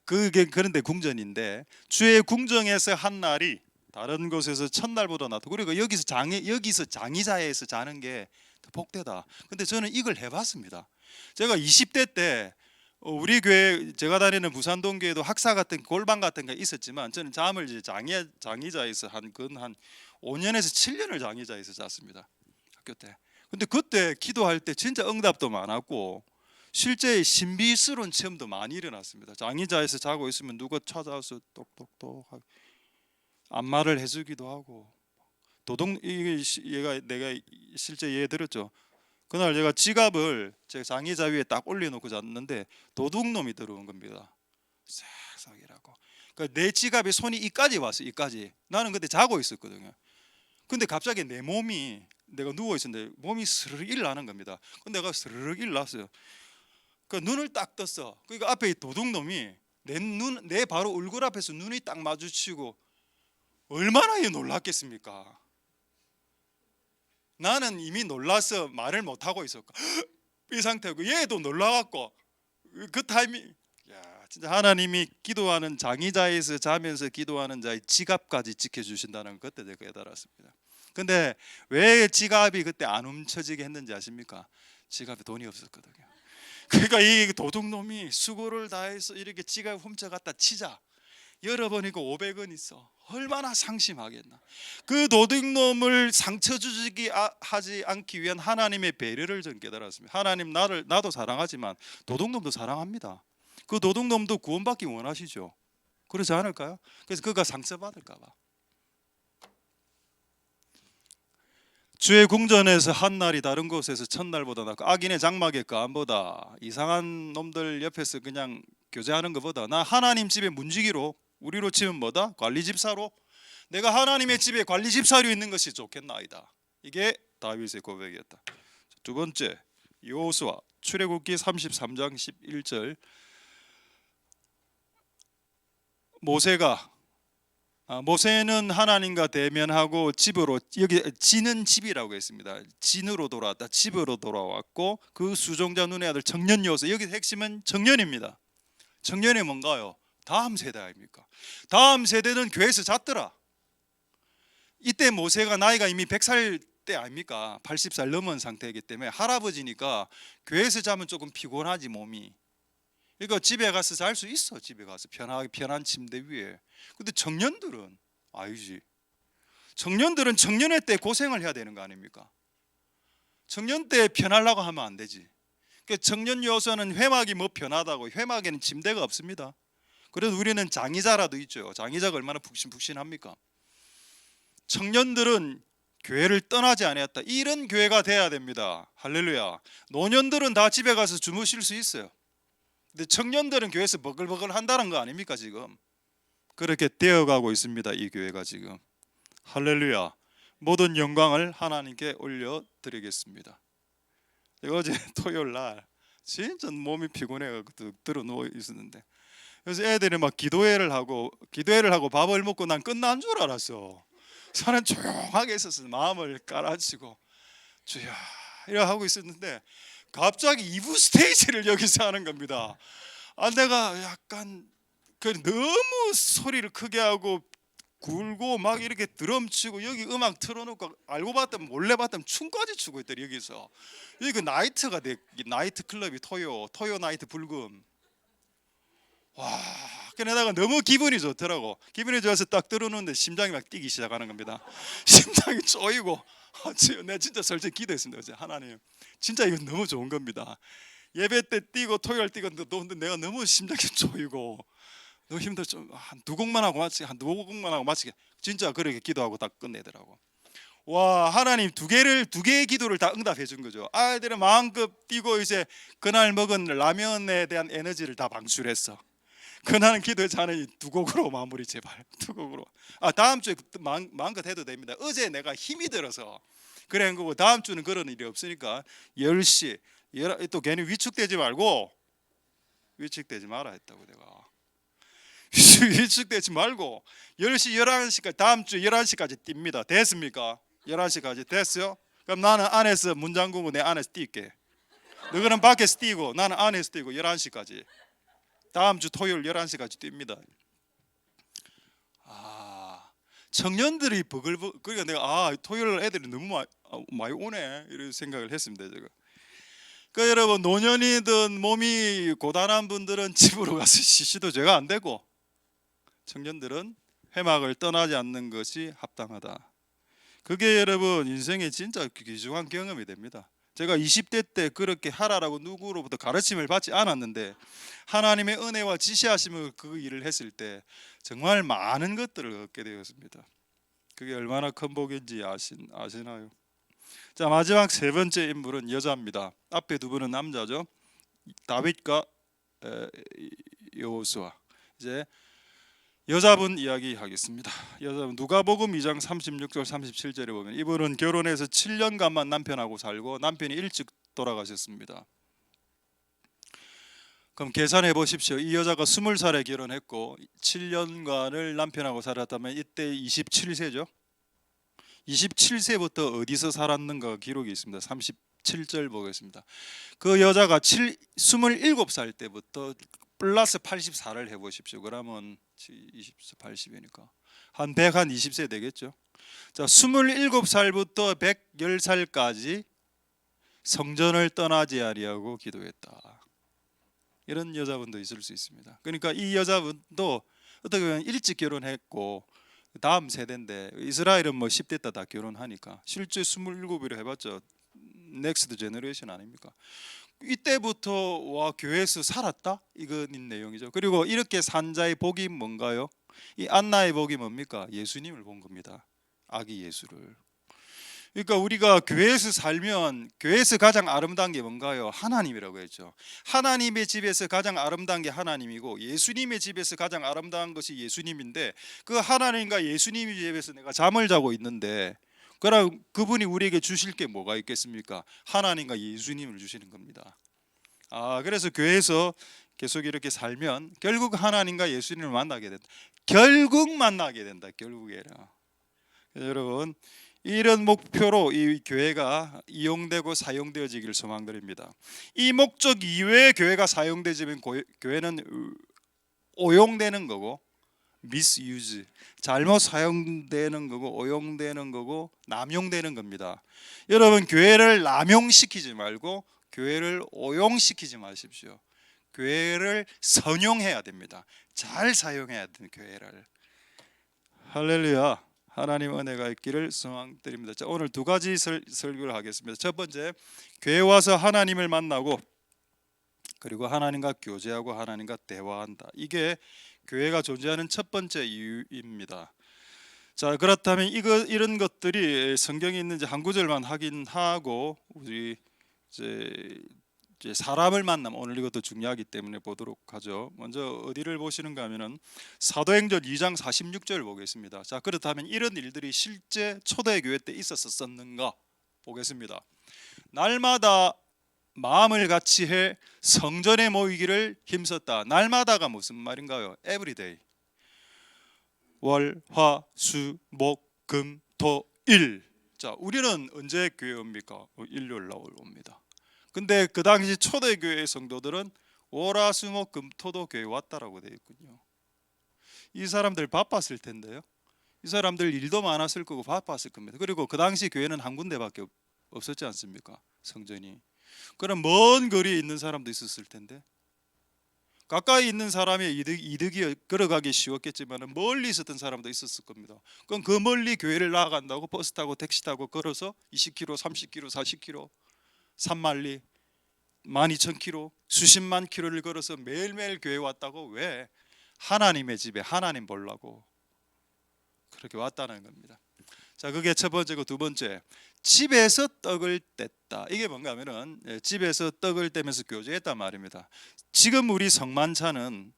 그게 그런데 궁전인데, 주의 궁정에서 한 날이 다른 곳에서 첫날보다 낫다. 그리고 여기서 장의자에서 자는 게 더 복되다. 근데 저는 이걸 해봤습니다. 제가 20대 때 우리 교회, 제가 다니는 부산동교회도 학사 같은 골방 같은 게 있었지만 저는 잠을 이제 장의자에서 한 5년에서 7년을 장의자에서 잤습니다. 학교 때. 근데 그때 기도할 때 진짜 응답도 많았고 실제 신비스러운 체험도 많이 일어났습니다. 장의자에서 자고 있으면 누가 찾아와서 똑똑똑 안마를 해주기도 하고, 내가 실제 예해 들었죠. 그날 제가 지갑을 제 장의자 위에 딱 올려놓고 잤는데 도둑놈이 들어온 겁니다. 싹싹이라고. 그러니까 내 지갑에 손이 이까지 왔어요. 이까지. 나는 그때 자고 있었거든요. 근데 갑자기 내 몸이, 내가 누워 있었는데 몸이 스르륵 일어나는 겁니다. 근데 내가 스르륵 일어났어요. 그 눈을 딱 떴어. 그러니까 앞에 도둑놈이 내 바로 얼굴 앞에서 눈이 딱 마주치고 얼마나 놀랐겠습니까? 나는 이미 놀라서 말을 못 하고 있었고 이 상태고, 얘도 놀라갖고 그 타이밍, 진짜 하나님이 기도하는 장의자에서 자면서 기도하는 자의 지갑까지 지켜주신다는 걸 그때 내가 깨달았습니다. 근데 왜 지갑이 그때 안 훔쳐지게 했는지 아십니까? 지갑에 돈이 없었거든요. 그러니까 이 도둑놈이 수고를 다해서 이렇게 지갑 훔쳐갔다 치자 열어보니까 500원 있어. 얼마나 상심하겠나. 그 도둑놈을 상처 주지 하지 않기 위한 하나님의 배려를 전 깨달았습니다. 하나님 나도 사랑하지만 도둑놈도 사랑합니다. 그 도둑놈도 구원받기 원하시죠. 그렇지 않을까요? 그래서 그가 상처받을까 봐. 주의 궁전에서 한 날이 다른 곳에서 첫날보다 낫고, 악인의 장막의 감보다, 이상한 놈들 옆에서 그냥 교제하는 것보다 나 하나님 집의 문지기로 우리로 치면 뭐다? 관리집사로. 내가 하나님의 집에 관리집사로 있는 것이 좋겠나이다. 이게 다윗의 고백이었다. 두 번째, 여호수아 출애굽기 33장 11절. 모세는 하나님과 대면하고 집으로, 여기 진은 집이라고 했습니다. 진으로 돌아왔다. 집으로 돌아왔고 그 수종자 눈의 아들 청년 여호수. 여기 핵심은 청년입니다. 청년이 뭔가요? 다음 세대 아닙니까? 다음 세대는 교회에서 잤더라. 이때 모세가 나이가 이미 100살 때 아닙니까? 80살 넘은 상태이기 때문에 할아버지니까 교회에서 자면 조금 피곤하지 몸이. 그러니까 집에 가서 잘 수 있어. 집에 가서 편한 침대 위에. 근데 청년들은 아니지. 청년들은 청년의 때 고생을 해야 되는 거 아닙니까? 청년 때 편하려고 하면 안 되지. 그러니까 청년 여호수아는 회막이 뭐 편하다고. 회막에는 침대가 없습니다. 그래도 우리는 장의자라도 있죠. 장의자가 얼마나 푹신푹신합니까? 청년들은 교회를 떠나지 아니었다. 이런 교회가 돼야 됩니다. 할렐루야. 노년들은 다 집에 가서 주무실 수 있어요. 근데 청년들은 교회에서 버글버글 한다는 거 아닙니까 지금? 그렇게 되어가고 있습니다. 이 교회가 지금. 할렐루야. 모든 영광을 하나님께 올려드리겠습니다. 제가 어제 토요일 날 진짜 몸이 피곤해가지고 들어 누워 있었는데, 그래서 애들이 막 기도회를 하고 밥을 먹고 난 끝난 줄 알았어. 저는 조용하게 있었어. 마음을 깔아치고 주여 이래 하고 있었는데 갑자기 2부 스테이지를 여기서 하는 겁니다. 내가 약간 너무 소리를 크게 하고 굴고 막 이렇게 드럼 치고 여기 음악 틀어놓고 알고 봤더니 몰래 봤더니 춤까지 추고 있더니 여기서. 여기 나이트가 나이트 클럽이 토요 나이트 불금. 와, 그러다가 너무 기분이 좋더라고. 기분이 좋아서 딱 들어오는데 심장이 막 뛰기 시작하는 겁니다. 심장이 쪼이고 내가 진짜 솔직히 기도했습니다. 어제 하나님 진짜 이거 너무 좋은 겁니다. 예배 때 뛰고 토요일 뛰고 근데 내가 너무 심장이 쪼이고 너무 힘들어. 좀 한 두 곡만 하고 마치게 진짜 그렇게 기도하고 딱 끝내더라고. 와, 하나님 두 개의 기도를 다 응답해 준 거죠. 아이들은 마음껏 뛰고 이제 그날 먹은 라면에 대한 에너지를 다 방출했어. 그날은 기도의 자는 두 곡으로 마무리 제발. 두 곡으로. 다음 주에 마음껏 해도 됩니다. 어제 내가 힘이 들어서 그래 한 거고 다음 주는 그런 일이 없으니까 10시 또 괜히 위축되지 말고. 위축되지 마라 했다고 내가. 위축되지 말고 10시 11시까지 다음 주 11시까지 뜁니다. 됐습니까? 11시까지 됐어요? 그럼 나는 안에서 문 잠그고 내 안에서 뛸게. 너희는 밖에서 뛰고 나는 안에서 뛰고 11시까지. 다음 주 토요일 11시까지 뜁니다. 청년들이 버글버글. 그러니까 내가 토요일 애들이 너무 많이 오네 이런 생각을 했습니다. 제가. 그러니까 여러분 노년이든 몸이 고단한 분들은 집으로 가서 쉬시도 죄가 안 되고 청년들은 회막을 떠나지 않는 것이 합당하다. 그게 여러분 인생의 진짜 귀중한 경험이 됩니다. 제가 20대 때 그렇게 하라라고 누구로부터 가르침을 받지 않았는데 하나님의 은혜와 지시하심을 그 일을 했을 때 정말 많은 것들을 얻게 되었습니다. 그게 얼마나 큰 복인지 아시나요? 자, 마지막 세 번째 인물은 여자입니다. 앞에 두 분은 남자죠. 다윗과 여호수아. 이제 여자분 이야기하겠습니다. 여자분 누가복음 2장 36절 37절에 보면 이분은 결혼해서 7년간만 남편하고 살고 남편이 일찍 돌아가셨습니다. 그럼 계산해 보십시오. 이 여자가 20살에 결혼했고 7년간을 남편하고 살았다면 이때 27세죠. 27세부터 어디서 살았는가 기록이 있습니다. 37절 보겠습니다. 그 여자가 27살 때부터 플러스 84를 해보십시오. 그러면 20, 80이니까 한 120세 되겠죠. 자, 27살부터 110살까지 성전을 떠나지 아니하고 기도했다. 이런 여자분도 있을 수 있습니다. 그러니까 이 여자분도 어떻게 보면 일찍 결혼했고 다음 세대인데 이스라엘은 뭐 10대 때 다 결혼하니까 실제 27이라 해봤자 넥스트 제너레이션 아닙니까? 이때부터 와 교회에서 살았다 이건 내용이죠. 그리고 이렇게 산 자의 복이 뭔가요? 이 안나의 복이 뭡니까? 예수님을 본 겁니다. 아기 예수를. 그러니까 우리가 교회에서 살면 교회에서 가장 아름다운 게 뭔가요? 하나님이라고 했죠. 하나님의 집에서 가장 아름다운 게 하나님이고 예수님의 집에서 가장 아름다운 것이 예수님인데 그 하나님과 예수님의 집에서 내가 잠을 자고 있는데 그럼 그분이 우리에게 주실 게 뭐가 있겠습니까? 하나님과 예수님을 주시는 겁니다. 그래서 교회에서 계속 이렇게 살면 결국 하나님과 예수님을 만나게 된다. 결국 만나게 된다. 결국에는. 여러분 이런 목표로 이 교회가 이용되고 사용되어지길 소망드립니다. 이 목적 이외에 교회가 사용되지면 교회는 오용되는 거고 misuse, 잘못 사용되는 거고 오용되는 거고 남용되는 겁니다. 여러분 교회를 남용시키지 말고 교회를 오용시키지 마십시오. 교회를 선용해야 됩니다. 잘 사용해야 되는 교회를. 할렐루야. 하나님 은혜가 있기를 소망드립니다. 자, 오늘 두 가지 설교를 하겠습니다. 첫 번째, 교회 와서 하나님을 만나고 그리고 하나님과 교제하고 하나님과 대화한다. 이게 교회가 존재하는 첫 번째 이유입니다. 자, 그렇다면 이런 것들이 성경에 있는지 한 구절만 확인하고 우리 이제 사람을 만나면 오늘 이것도 중요하기 때문에 보도록 하죠. 먼저 어디를 보시는가 하면은 사도행전 2장 46절 보겠습니다. 자, 그렇다면 이런 일들이 실제 초대교회 때 있었었는가 보겠습니다. 날마다 마음을 같이 해 성전에 모이기를 힘썼다. 날마다가 무슨 말인가요? everyday. 월, 화, 수, 목, 금, 토, 일. 자, 우리는 언제 교회 옵니까? 일요일 날 옵니다. 근데 그 당시 초대교회 성도들은 월화수목금토도 교회 왔다라고 되어 있군요. 이 사람들 바빴을 텐데요. 이 사람들 일도 많았을 거고 바빴을 겁니다. 그리고 그 당시 교회는 한 군데밖에 없었지 않습니까? 성전이. 그럼 먼 거리에 있는 사람도 있었을 텐데 가까이 있는 사람의 이득이 걸어가기 쉬웠겠지만 멀리 있었던 사람도 있었을 겁니다. 그럼 그 멀리 교회를 나아간다고 버스 타고 택시 타고 걸어서 20km, 30km, 40km 3만리, 12,000km, 수십만 킬로를 걸어서 매일매일 교회 왔다고? 왜? 하나님의 집에 하나님 보려고 그렇게 왔다는 겁니다. 자, 그게 첫 번째고 두 번째, 집에서 떡을 뗐다. 이게 뭔가 하면은 집에서 떡을 떼면서 교제했단 말입니다. 지금 우리 성만찬을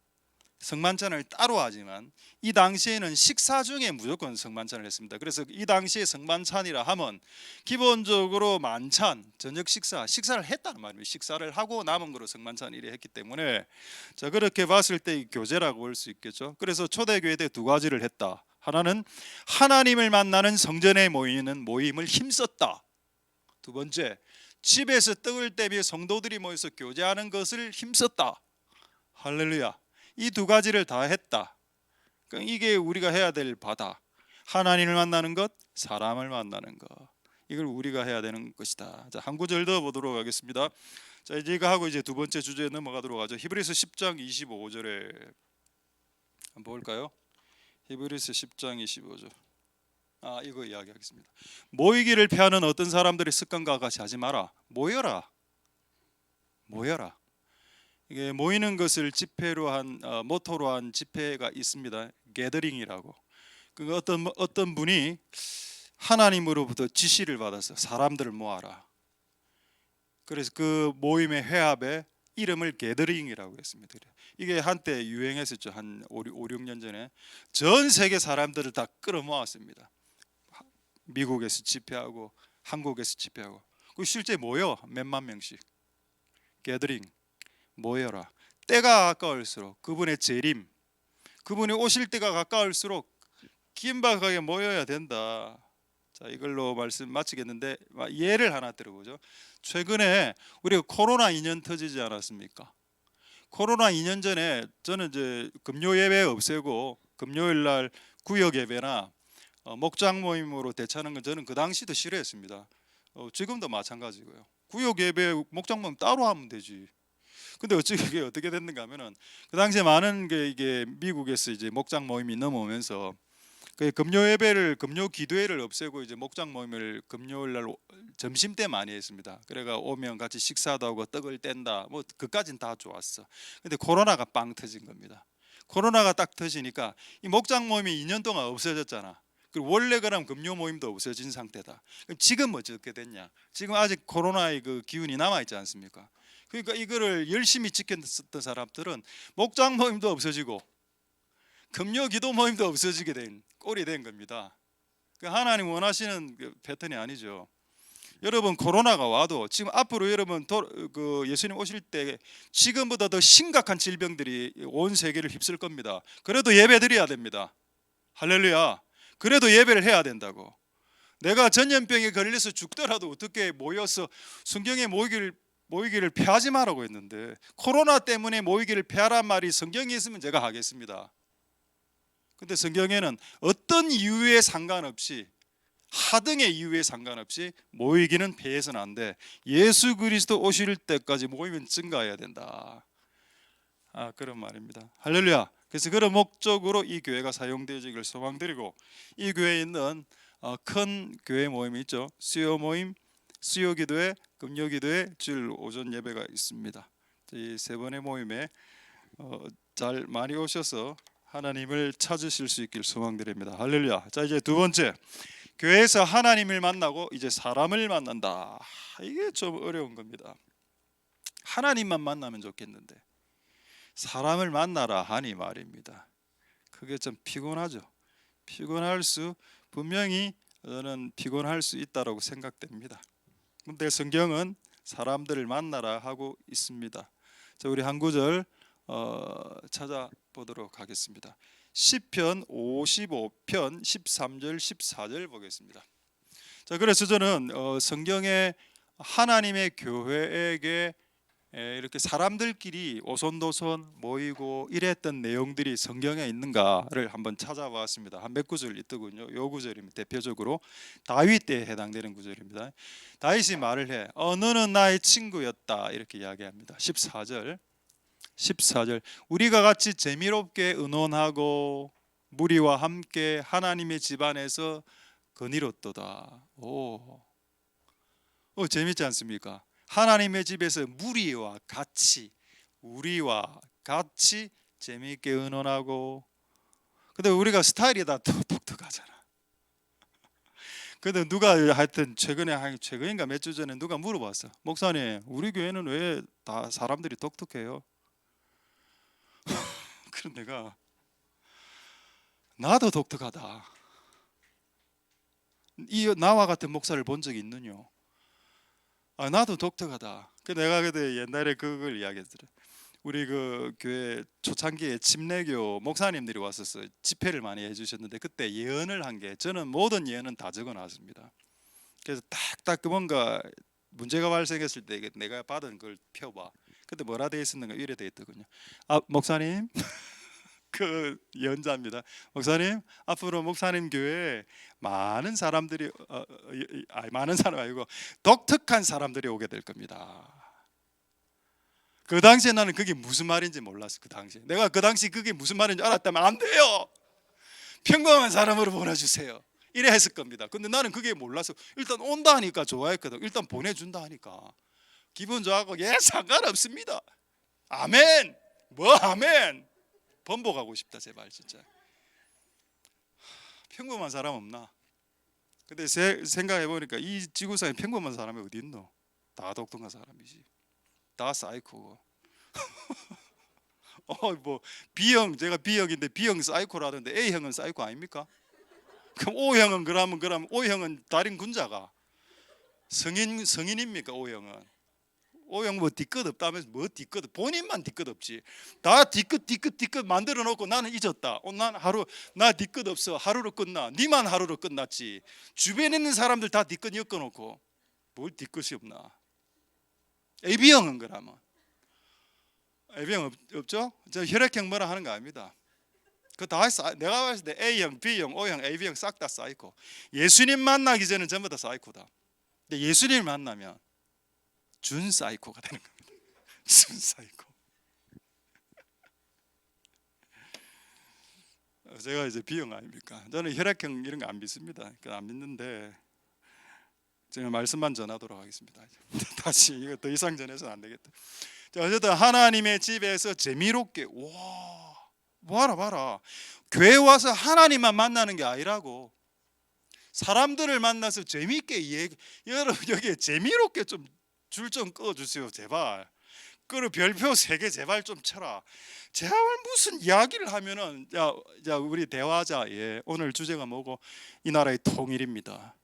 따로 하지만 이 당시에는 식사 중에 무조건 성만찬을 했습니다. 그래서 이 당시에 성만찬이라 하면 기본적으로 만찬, 저녁 식사를 했다는 말입니다. 식사를 하고 남은 거로 성만찬 이래 했기 때문에 자, 그렇게 봤을 때 교제라고 볼 수 있겠죠. 그래서 초대교회 때 두 가지를 했다. 하나는 하나님을 만나는 성전에 모이는 모임을 힘썼다. 두 번째, 집에서 떡을 떼며 성도들이 모여서 교제하는 것을 힘썼다. 할렐루야. 이 두 가지를 다 했다. 그러니까 이게 우리가 해야 될 바다. 하나님을 만나는 것, 사람을 만나는 것. 이걸 우리가 해야 되는 것이다. 자, 한 구절 더 보도록 하겠습니다. 자, 이제 이거 하고 이제 두 번째 주제에 넘어가도록 하죠. 히브리서 10장 25절에 한번 볼까요? 히브리서 10장 25절. 이거 이야기하겠습니다. 모이기를 피하는 어떤 사람들의 습관과 같이 하지 마라. 모여라. 이게 모이는 것을 집회로 한 모토로 한 집회가 있습니다. 게더링이라고. 그 어떤 분이 하나님으로부터 지시를 받아서 사람들을 모아라. 그래서 그 모임의 회합에 이름을 게더링이라고 했습니다. 이게 한때 유행했었죠. 한 5, 6년 전에 전 세계 사람들을 다 끌어모았습니다. 미국에서 집회하고 한국에서 집회하고 그 실제 모여 몇만 명씩 게더링 모여라. 때가 가까울수록 그분의 재림, 그분이 오실 때가 가까울수록 긴박하게 모여야 된다. 자, 이걸로 말씀 마치겠는데 예를 하나 들어보죠. 최근에 우리가 코로나 2년 터지지 않았습니까? 코로나 2년 전에 저는 이제 금요 예배 없애고 금요일 날 구역 예배나 목장 모임으로 대처하는 건 저는 그 당시도 싫어했습니다. 지금도 마찬가지고요. 구역 예배, 목장 모임 따로 하면 되지. 근데 이게 어떻게 됐는가 하면은 그 당시에 많은 게 이게 미국에서 이제 목장 모임이 넘어오면서 그 금요 기도회를 없애고 이제 목장 모임을 금요일 날 점심 때 많이 했습니다. 그래가 오면 같이 식사도 하고 떡을 뗀다. 뭐 그까진 다 좋았어. 근데 코로나가 빵 터진 겁니다. 코로나가 딱 터지니까 이 목장 모임이 2년 동안 없어졌잖아. 그리고 원래 그럼 금요 모임도 없어진 상태다. 그럼 지금 어떻게 됐냐? 지금 아직 코로나의 그 기운이 남아 있지 않습니까? 그러니까 이거를 열심히 지켰던 사람들은 목장 모임도 없어지고 금요 기도 모임도 없어지게 된 꼴이 된 겁니다. 하나님 원하시는 그 패턴이 아니죠. 여러분 코로나가 와도 지금 앞으로 여러분 예수님 오실 때 지금보다 더 심각한 질병들이 온 세계를 휩쓸 겁니다. 그래도 예배 드려야 됩니다. 할렐루야. 그래도 예배를 해야 된다고. 내가 전염병에 걸려서 죽더라도 어떻게 모여서 성경에 모이기를 피하지 말라고 했는데 코로나 때문에 모이기를 피하란 말이 성경에 있으면 제가 하겠습니다. 근데 성경에는 어떤 이유에 상관없이 하등의 이유에 상관없이 모이기는 피해서는 안 돼. 예수 그리스도 오실 때까지 모이면 증가해야 된다. 그런 말입니다. 할렐루야. 그래서 그런 목적으로 이 교회가 사용되어지길 소망드리고, 이 교회에 있는 큰 교회 모임이 있죠. 수요 모임, 수요 기도회, 금요 기도회, 주일 오전 예배가 있습니다. 이 세 번의 모임에 잘 많이 오셔서 하나님을 찾으실 수 있길 소망드립니다. 할렐루야. 자, 이제 두 번째, 교회에서 하나님을 만나고 이제 사람을 만난다. 이게 좀 어려운 겁니다. 하나님만 만나면 좋겠는데 사람을 만나라 하니 말입니다. 그게 좀 피곤하죠. 분명히 저는 피곤할 수 있다고 생각됩니다. 근데 성경은 사람들을 만나라 하고 있습니다. 자, 우리 한 구절 찾아보도록 하겠습니다. 시편 55편 13절 14절 보겠습니다. 자, 그래서 저는 성경에 하나님의 교회에게 이렇게 사람들끼리 오손도손 모이고 이랬던 내용들이 성경에 있는가를 한번 찾아봤습니다. 한 몇 구절 있더군요. 요 구절입니다. 대표적으로 다윗 때에 해당되는 구절입니다. 다윗이 말을 해. 너는 나의 친구였다 이렇게 이야기합니다. 14절 우리가 같이 재미롭게 의논하고 무리와 함께 하나님의 집안에서 거닐었도다. 재밌지 않습니까? 하나님의 집에서 우리와 같이 재미있게 의논하고. 근데 우리가 스타일이 다 독특하잖아. 근데 누가 하여튼 최근인가 몇 주 전에 누가 물어봤어. 목사님, 우리 교회는 왜 다 사람들이 독특해요? 그런 내가 나도 독특하다. 나와 같은 목사를 본 적이 있느냐? 나도 독특하다. 내가 그때 옛날에 그걸 이야기했더래. 우리 그 교회 초창기에 침례교 목사님들이 왔었어. 집회를 많이 해주셨는데 그때 예언을 한 게, 저는 모든 예언은 다 적어놨습니다. 그래서 딱딱 뭔가 문제가 발생했을 때 내가 받은 걸 펴봐. 그때 뭐라 되어 있었는가 이래 되어 있더군요. 목사님 그 예언자입니다. 목사님, 앞으로 목사님 교회에 많은 사람들이 많은 사람 아니고 독특한 사람들이 오게 될 겁니다. 그 당시에 나는 그게 무슨 말인지 몰랐어. 그 당시에 내가 그 당시 그게 무슨 말인지 알았다면 안 돼요. 평범한 사람으로 보내주세요. 이래 했을 겁니다. 근데 나는 그게 몰라서 일단 온다 하니까 좋아했거든. 일단 보내준다 하니까 기분 좋아하고 상관없습니다. 아멘. 아멘. 번복하고 싶다 제발 진짜. 평범한 사람 없나? 근데 생각해 보니까 이 지구상에 평범한 사람이 어디 있노? 다 독특한 사람이지. 다 사이코고. B형, 제가 B형인데 B형 사이코라던데 A형은 사이코 아닙니까? 그럼 O형은 그러면 O형은 달인 군자가 성인입니까? O형 뭐 뒤끝 없다면서 뭐 뒤끝, 본인만 뒤끝 없지. 다 뒤끝 만들어 놓고 나는 잊었다. 나 뒤끝 없어. 하루로 끝나. 니만 하루로 끝났지. 주변에 있는 사람들 다 뒤끝 엮어놓고 뭘 뒤끝이 없나? AB형은 그러면 AB형 없죠? 저 혈액형 뭐라 하는 거 아닙니다. 내가 봤을 때 A형, B형, O형, AB형 싹 다 사이코. 예수님 만나기 전에 전부 다 사이코다. 근데 예수님 만나면 준 사이코가 되는 겁니다. 준 사이코. 제가 이제 B형 아닙니까? 저는 혈액형 이런 거 안 믿습니다. 안 믿는데 제가 말씀만 전하도록 하겠습니다. 다시 이거 더 이상 전해서는 안 되겠다. 자, 어쨌든 하나님의 집에서 재미롭게 봐라. 교회 와서 하나님만 만나는 게 아니라고. 사람들을 만나서 재미있게 여러분 여기에 재미롭게 좀 줄 좀 꺼주세요 제발. 그리고 별표 3개 제발 좀 쳐라. 제발 무슨 이야기를 하면은 자 우리 대화자 오늘 주제가 뭐고 이 나라의 통일입니다.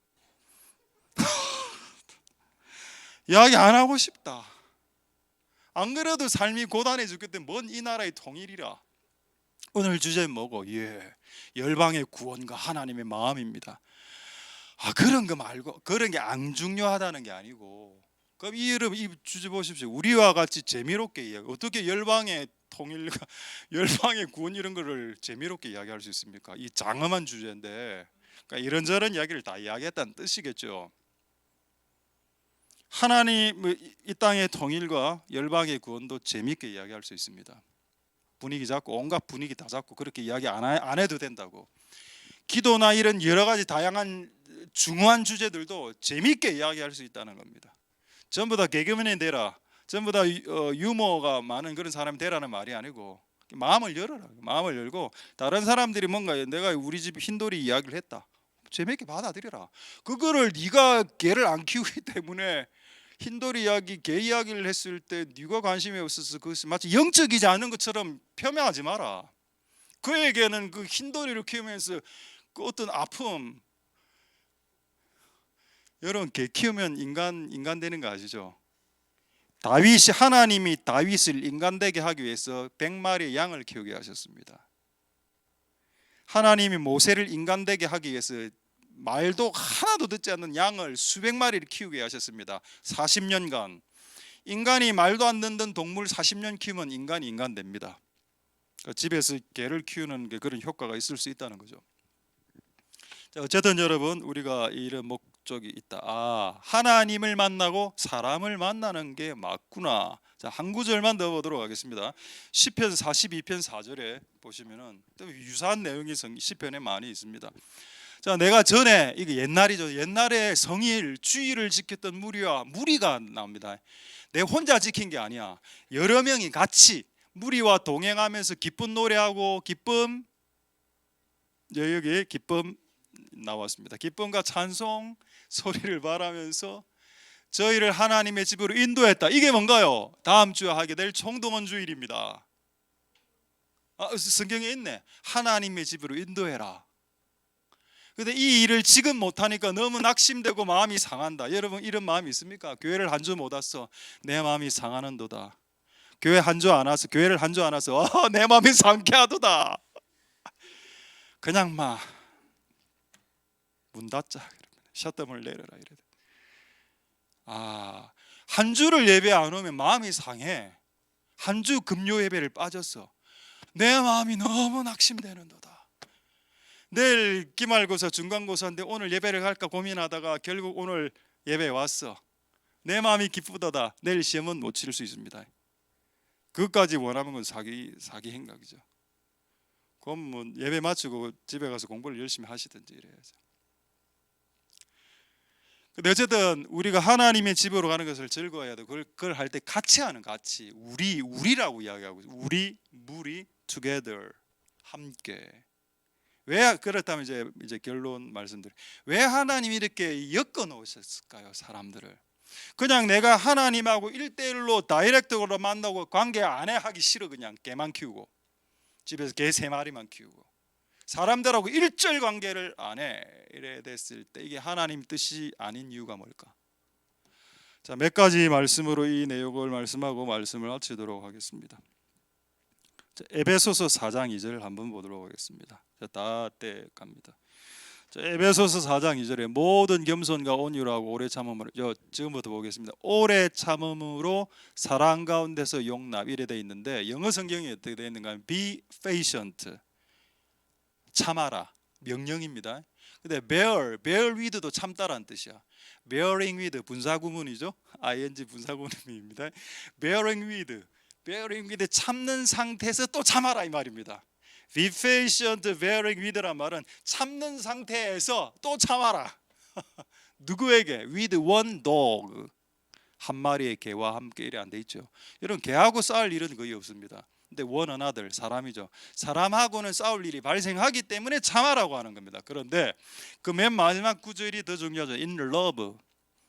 이야기 안 하고 싶다. 안 그래도 삶이 고단해 죽겠대 뭔 이 나라의 통일이라. 오늘 주제는 뭐고? 열방의 구원과 하나님의 마음입니다. 그런 거 말고 그런 게 안 중요하다는 게 아니고 그럼 이 주제 보십시오. 우리와 같이 재미롭게 이야기 어떻게 열방의 통일과 열방의 구원 이런 거를 재미롭게 이야기할 수 있습니까? 이 장엄한 주제인데 그러니까 이런저런 이야기를 다 이야기했다는 뜻이겠죠. 하나님 이 땅의 통일과 열방의 구원도 재미있게 이야기할 수 있습니다. 분위기 잡고 온갖 분위기 다 잡고 그렇게 이야기 안 해도 된다고. 기도나 이런 여러 가지 다양한 중요한 주제들도 재미있게 이야기할 수 있다는 겁니다. 전부 다 개그맨이 되라, 전부 다 유머가 많은 그런 사람이 되라는 말이 아니고 마음을 열어라. 마음을 열고 다른 사람들이 뭔가 내가 우리 집 흰돌이 이야기를 했다, 재미있게 받아들여라. 그거를 네가 개를 안 키우기 때문에 흰돌이 이야기, 개 이야기를 했을 때 네가 관심이 없어서 그것이 마치 영적이지 않은 것처럼 폄훼하지 마라. 그에게는 그 흰돌이를 키우면서 그 어떤 아픔, 여러분 개 키우면 인간 되는 거 아시죠? 하나님이 다윗을 인간 되게 하기 위해서 100마리의 양을 키우게 하셨습니다. 하나님이 모세를 인간 되게 하기 위해서 말도 하나도 듣지 않는 양을 수백 마리를 키우게 하셨습니다. 40년간. 인간이 말도 안 듣는 동물 40년 키우면 인간 됩니다. 집에서 개를 키우는 게 그런 효과가 있을 수 있다는 거죠. 자, 어쨌든 여러분 우리가 이런 목적이 있다. 하나님을 만나고 사람을 만나는 게 맞구나. 자, 한 구절만 더 보도록 하겠습니다. 시편 42편 4절에 보시면은 또 유사한 내용이 시편에 많이 있습니다. 자, 내가 전에 이거 옛날이죠. 옛날에 성일 주일을 지켰던 무리가 나옵니다. 내 혼자 지킨 게 아니야. 여러 명이 같이 무리와 동행하면서 기쁜 노래하고 여기 기쁨 나왔습니다. 기쁨과 찬송 소리를 말하면서 저희를 하나님의 집으로 인도했다. 이게 뭔가요? 다음 주에 하게 될 총동원 주일입니다. 성경에 있네. 하나님의 집으로 인도해라. 근데 이 일을 지금 못하니까 너무 낙심되고 마음이 상한다. 여러분 이런 마음이 있습니까? 교회를 한 주 못 왔어. 내 마음이 상하는도다. 교회를 한 주 안 와서 내 마음이 상쾌하도다. 그냥 문 닫자. 셧다운을 내려라. 이래. 한 주를 예배 안 오면 마음이 상해. 한 주 금요 예배를 빠졌어. 내 마음이 너무 낙심되는도다. 내일 기말고사 중간고사인데 오늘 예배를 갈까 고민하다가 결국 오늘 예배에 왔어. 내 마음이 기쁘도다. 내일 시험은 못 치를 수 있습니다. 그것까지 원하는 건 사기 행각이죠. 그럼 예배 마치고 집에 가서 공부를 열심히 하시든지 이래야죠. 근데 어쨌든 우리가 하나님의 집으로 가는 것을 즐거워해야 돼. 그걸 할 때 같이 하는, 같이 우리라고 이야기하고 우리 무리 together 함께. 왜 그렇다면 이제 결론 말씀드려. 왜 하나님이 이렇게 엮어 놓으셨을까요? 사람들을 그냥 내가 하나님하고 1대1로 다이렉트로 만나고 관계 안 하기 싫어. 그냥 개만 키우고 집에서 개 3마리만 키우고 사람들하고 일절 관계를 안 해. 이래 됐을 때 이게 하나님 뜻이 아닌 이유가 뭘까? 자, 몇 가지 말씀으로 이 내용을 말씀하고 말씀을 마치도록 하겠습니다. 자, 에베소서 4장 2절을 한번 보도록 하겠습니다. 자, 다 때 갑니다. 자, 에베소서 4장 2절에 모든 겸손과 온유하고 오래 참음으로, 지금부터 보겠습니다. 오래 참음으로 사랑 가운데서 용납 이래 돼 있는데 영어 성경이 어떻게 돼 있는가 하면 be patient, 참아라, 명령입니다. 근데 bear with도 참다라는 뜻이야. bearing with 분사구문이죠. ing 분사구문입니다. bearing with 참는 상태에서 또 참아라 이 말입니다. be patient, bearing with란 말은 참는 상태에서 또 참아라. 누구에게? with one dog, 한 마리의 개와 함께 이래 안 돼 있죠. 여러분 개하고 싸울 일은 거의 없습니다. 근데 one another 사람이죠. 사람하고는 싸울 일이 발생하기 때문에 참아라고 하는 겁니다. 그런데 그 맨 마지막 구절이 더 중요하죠. in love.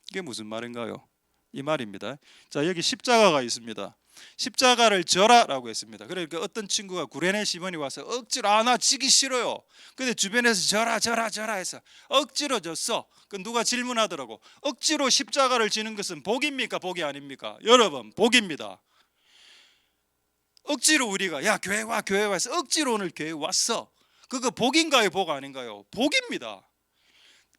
이게 무슨 말인가요? 이 말입니다. 자, 여기 십자가가 있습니다. 십자가를 져라라고 했습니다. 그러니까 어떤 친구가 구레네 시몬이 와서 억지로 나 지기 싫어요. 근데 주변에서 져라 해서 억지로 졌어. 그 누가 질문하더라고. 억지로 십자가를 지는 것은 복입니까? 복이 아닙니까? 여러분, 복입니다. 억지로 우리가 야 교회 와 해서 억지로 오늘 교회 왔어. 그거 복인가요? 복 아닌가요? 복입니다.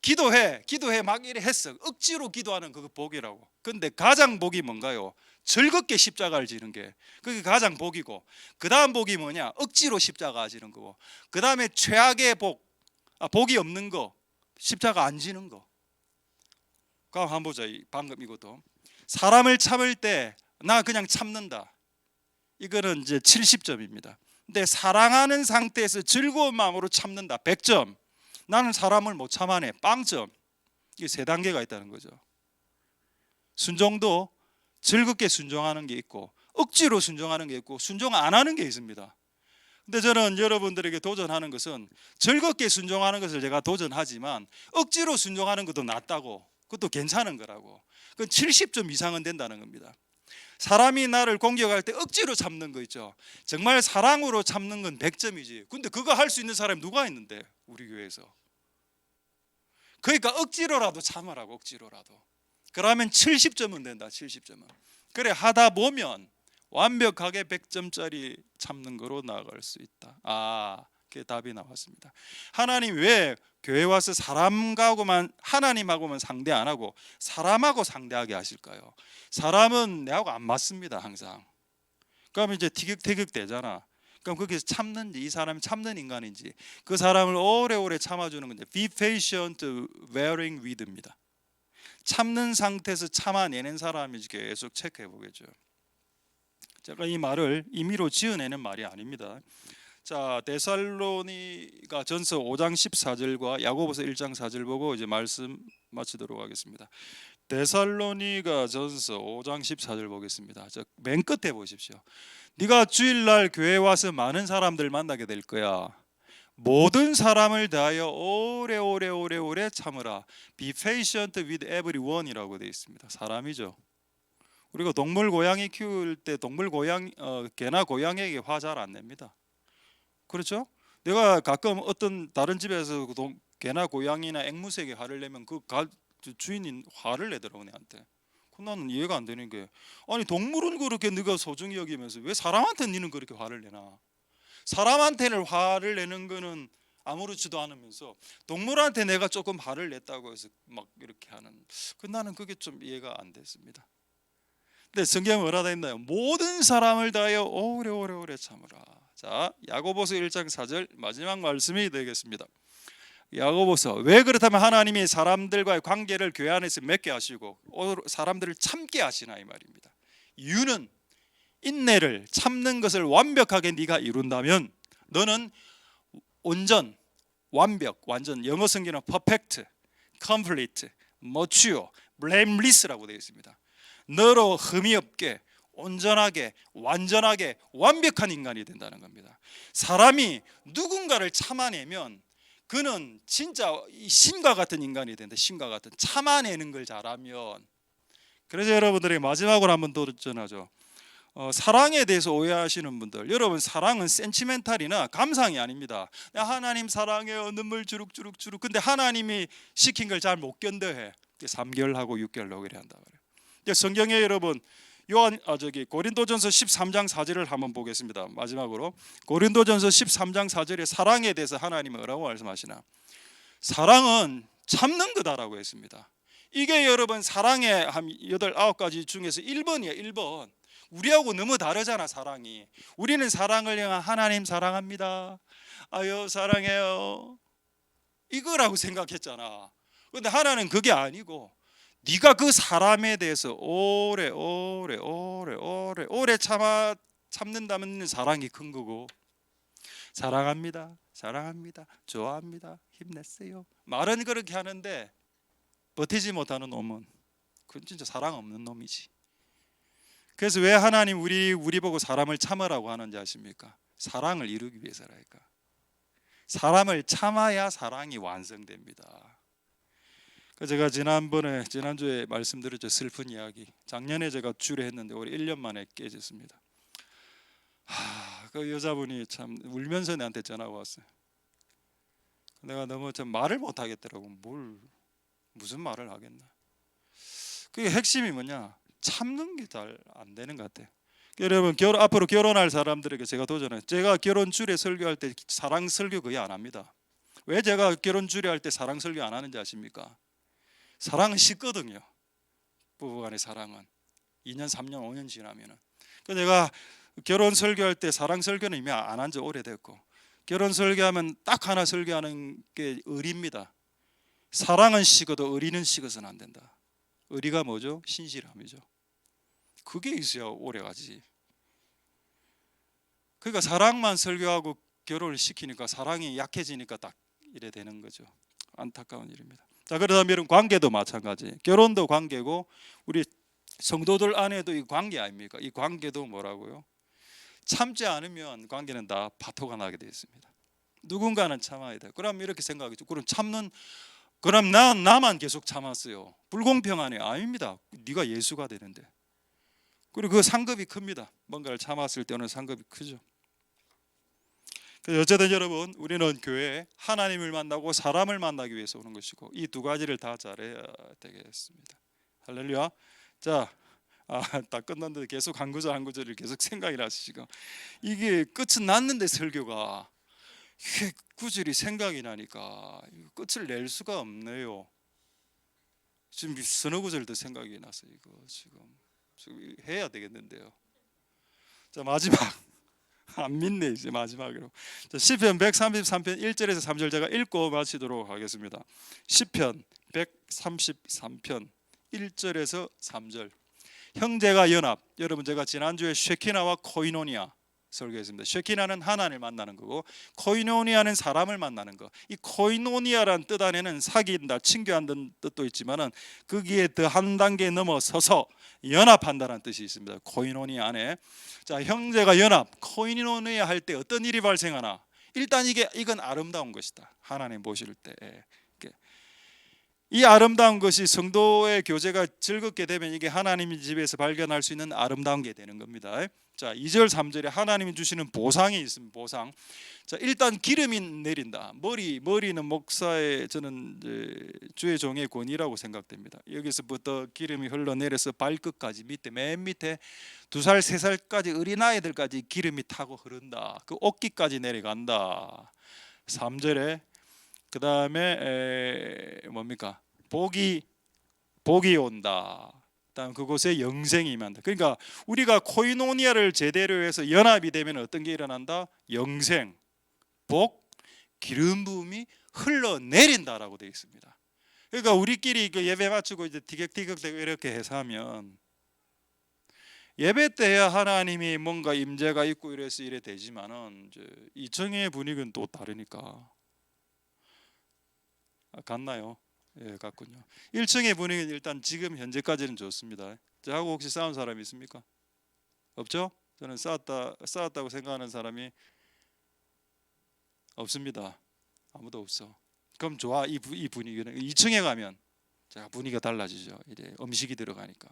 기도해 막 이래 했어. 억지로 기도하는 그거 복이라고. 근데 가장 복이 뭔가요? 즐겁게 십자가를 지는 게 그게 가장 복이고, 그 다음 복이 뭐냐? 억지로 십자가 지는 거고, 그 다음에 최악의 복이 없는 거, 십자가 안 지는 거. 그럼 한번 보자. 방금 이것도 사람을 참을 때 나 그냥 참는다, 이거는 이제 70점입니다. 근데 사랑하는 상태에서 즐거운 마음으로 참는다, 100점. 나는 사람을 못 참아내, 빵점. 이게 세 단계가 있다는 거죠. 순종도 즐겁게 순종하는 게 있고, 억지로 순종하는 게 있고, 순종 안 하는 게 있습니다. 근데 저는 여러분들에게 도전하는 것은 즐겁게 순종하는 것을 제가 도전하지만 억지로 순종하는 것도 낫다고, 그것도 괜찮은 거라고. 그건 70점 이상은 된다는 겁니다. 사람이 나를 공격할 때 억지로 참는 거 있죠. 정말 사랑으로 참는 건 100점이지. 근데 그거 할 수 있는 사람이 누가 있는데, 우리 교회에서. 그러니까 억지로라도 참으라고, 억지로라도. 그러면 70점은 된다, 70점은. 그래 하다 보면 완벽하게 100점짜리 참는 거로 나아갈 수 있다. 그게 답이 나왔습니다. 하나님 왜 교회 와서 하나님하고만 상대 안 하고 사람하고 상대하게 하실까요? 사람은 내하고 안 맞습니다, 항상. 그러면 이제 티격태격 되잖아. 그럼 거기서 참는지, 이 사람이 참는 인간인지, 그 사람을 오래오래 참아주는 건데, be patient bearing with입니다. 참는 상태에서 참아내는 사람인지 계속 체크해 보겠죠. 제가 이 말을 임의로 지어내는 말이 아닙니다. 자, 데살로니가 전서 5장 14절과 야고보서 1장 4절 보고 이제 말씀 마치도록 하겠습니다. 데살로니가 전서 5장 14절 보겠습니다. 맨 끝에 보십시오. 네가 주일날 교회 와서 많은 사람들 만나게 될 거야. 모든 사람을 대하여 오래 참으라. Be patient with everyone이라고 되어 있습니다. 사람이죠. 우리가 동물 고양이 키울 때 개나 고양이에게 화 잘 안 냅니다. 그렇죠? 내가 가끔 어떤 다른 집에서 개나 고양이나 앵무새에게 화를 내면 그 주인이 화를 내더라고, 내한테. 나는 이해가 안 되는 게, 아니 동물은 그렇게 네가 소중히 여기면서 왜 사람한테 너는 그렇게 화를 내나? 사람한테는 화를 내는 거는 아무렇지도 않으면서 동물한테 내가 조금 화를 냈다고 해서 막 이렇게 하는, 나는 그게 좀 이해가 안 됐습니다. 근데 성경은 뭐라 되어 있나요? 모든 사람을 다하여 오래 참으라. 자, 야고보서 1장 4절 마지막 말씀이 되겠습니다. 야고보서, 왜 그렇다면 하나님이 사람들과의 관계를 교회 안에서 맺게 하시고 사람들을 참게 하시나, 이 말입니다. 이유는 인내를, 참는 것을 완벽하게 네가 이룬다면 너는 온전, 완벽, 완전, 영어 성경은 perfect, complete, mature, blameless라고 되어 있습니다. 너로 흠이 없게, 온전하게, 완전하게, 완벽한 인간이 된다는 겁니다. 사람이 누군가를 참아내면 그는 진짜 신과 같은 인간이 된다. 신과 같은, 참아내는 걸 잘하면. 그래서 여러분들이 마지막으로 한번 도전하죠. 사랑에 대해서 오해하시는 분들, 여러분 사랑은 센치멘탈이나 감상이 아닙니다. 하나님 사랑해요, 눈물 주룩주룩. 근데 하나님이 시킨 걸 잘 못 견뎌해. 3개월하고 6개월 그래 한다 말이에요. 성경에 여러분 고린도전서 13장 4절을 한번 보겠습니다. 마지막으로 고린도전서 13장 4절에 사랑에 대해서 하나님은 뭐라고 말씀하시나? 사랑은 참는 거다라고 했습니다. 이게 여러분 사랑의 한 8, 9가지 중에서 1번이에요. 1번. 우리하고 너무 다르잖아, 사랑이. 우리는 사랑을 향한 하나님 사랑합니다, 아유 사랑해요, 이거라고 생각했잖아. 근데 하나는 그게 아니고, 네가 그 사람에 대해서 오래 참는다면 사랑이 큰 거고, 사랑합니다, 좋아합니다, 힘내세요, 말은 그렇게 하는데 버티지 못하는 놈은 그건 진짜 사랑 없는 놈이지. 그래서 왜 하나님 우리 보고 사람을 참으라고 하는지 아십니까? 사랑을 이루기 위해서라니까. 사람을 참아야 사랑이 완성됩니다. 제가 지난주에 말씀드렸죠. 슬픈 이야기. 작년에 제가 주례했는데 올해 1년 만에 깨졌습니다. 그 여자분이 참 울면서 나한테 전화가 왔어요. 내가 너무 좀 말을 못 하겠더라고. 무슨 말을 하겠나. 그게 핵심이 뭐냐? 참는 게 잘 안 되는 것 같아요. 여러분 앞으로 결혼할 사람들에게 제가 도전해요. 제가 결혼 주례 설교할 때 사랑 설교 거의 안 합니다. 왜 제가 결혼 주례할 때 사랑 설교 안 하는지 아십니까? 사랑은 쉽거든요. 부부간의 사랑은 2년, 3년, 5년 지나면은. 그래서 내가 결혼 설교할 때 사랑 설교는 이미 안 한 지 오래됐고, 결혼 설교하면 딱 하나 설교하는 게 의리입니다. 사랑은 식어도 의리는 식어서는 안 된다. 의리가 뭐죠? 신실함이죠. 그게 있어야 오래 가지. 그러니까 사랑만 설교하고 결혼을 시키니까 사랑이 약해지니까 딱 이래 되는 거죠. 안타까운 일입니다. 자, 그러다면 관계도 마찬가지. 결혼도 관계고 우리 성도들 안에도 이 관계 아닙니까? 이 관계도 뭐라고요? 참지 않으면 관계는 다 파토가 나게 되어 있습니다. 누군가는 참아야 돼. 그럼 이렇게 생각하겠죠. 그럼 나만 계속 참았어요. 불공평하네. 아닙니다. 네가 예수가 되는데. 그리고 그 상급이 큽니다. 뭔가를 참았을 때는 상급이 크죠. 어쨌든 여러분, 우리는 교회에 하나님을 만나고 사람을 만나기 위해서 오는 것이고 이 두 가지를 다 잘해야 되겠습니다. 할렐루야. 자, 다 끝났는데 계속 한 구절을 계속 생각이 나시고, 이게 끝은 났는데 설교가 이게 구절이 생각이 나니까 끝을 낼 수가 없네요. 지금 서너 구절도 생각이 나서 이거 지금 해야 되겠는데요. 자, 마지막. 안 믿네 이제 마지막으로. 자, 시편 133편 1절에서 3절 제가 읽고 마치도록 하겠습니다. 시편 133편 1절에서 3절. 형제가 연합. 여러분, 제가 지난주에 쉐키나와 코이노니아 설교했습니다. 쉐키나는 하나님을 만나는 거고 코이노니아는 사람을 만나는 거. 이 코이노니아란 뜻 안에는 사귄다, 친교한다는 뜻도 있지만은 거기에 더 한 단계 넘어서서 연합한다는 뜻이 있습니다. 코이노니아 안에. 자, 형제가 연합, 코이노니아 할 때 어떤 일이 발생하나? 일단 이건 아름다운 것이다. 하나님 보실 때. 이 아름다운 것이 성도의 교제가 즐겁게 되면 이게 하나님의 집에서 발견할 수 있는 아름다운 게 되는 겁니다. 자, 2절 3절에 하나님이 주시는 보상이 있습니다. 보상. 자, 일단 기름이 내린다. 머리는 목사의 저는 이제 주의 종의 권위라고 생각됩니다. 여기서부터 기름이 흘러내려서 발끝까지 맨 밑에 2살 3살까지 어린아이들까지 기름이 타고 흐른다. 그 어깨까지 내려간다. 3절에 그 다음에 뭡니까? 복이 온다. 다음 그곳에 영생이 임한다. 그러니까 우리가 코이노니아를 제대로 해서 연합이 되면 어떤 게 일어난다? 영생, 복, 기름 부음이 흘러내린다라고 되어 있습니다. 그러니까 우리끼리 예배 마치고 이제 티격태격되고 이렇게 해서 하면 예배 때야 하나님이 뭔가 임재가 있고 이래서 이래 되지만은 이제 2층의 분위기는 또 다르니까. 같나요? 예, 같군요. 1층의 분위기는 일단 지금 현재까지는 좋습니다. 저하고 혹시 싸운 사람이 있습니까? 없죠? 저는 싸웠다고 생각하는 사람이 없습니다. 아무도 없어. 그럼 좋아. 이 분위기는 2층에 가면 자, 분위기가 달라지죠. 이제 음식이 들어가니까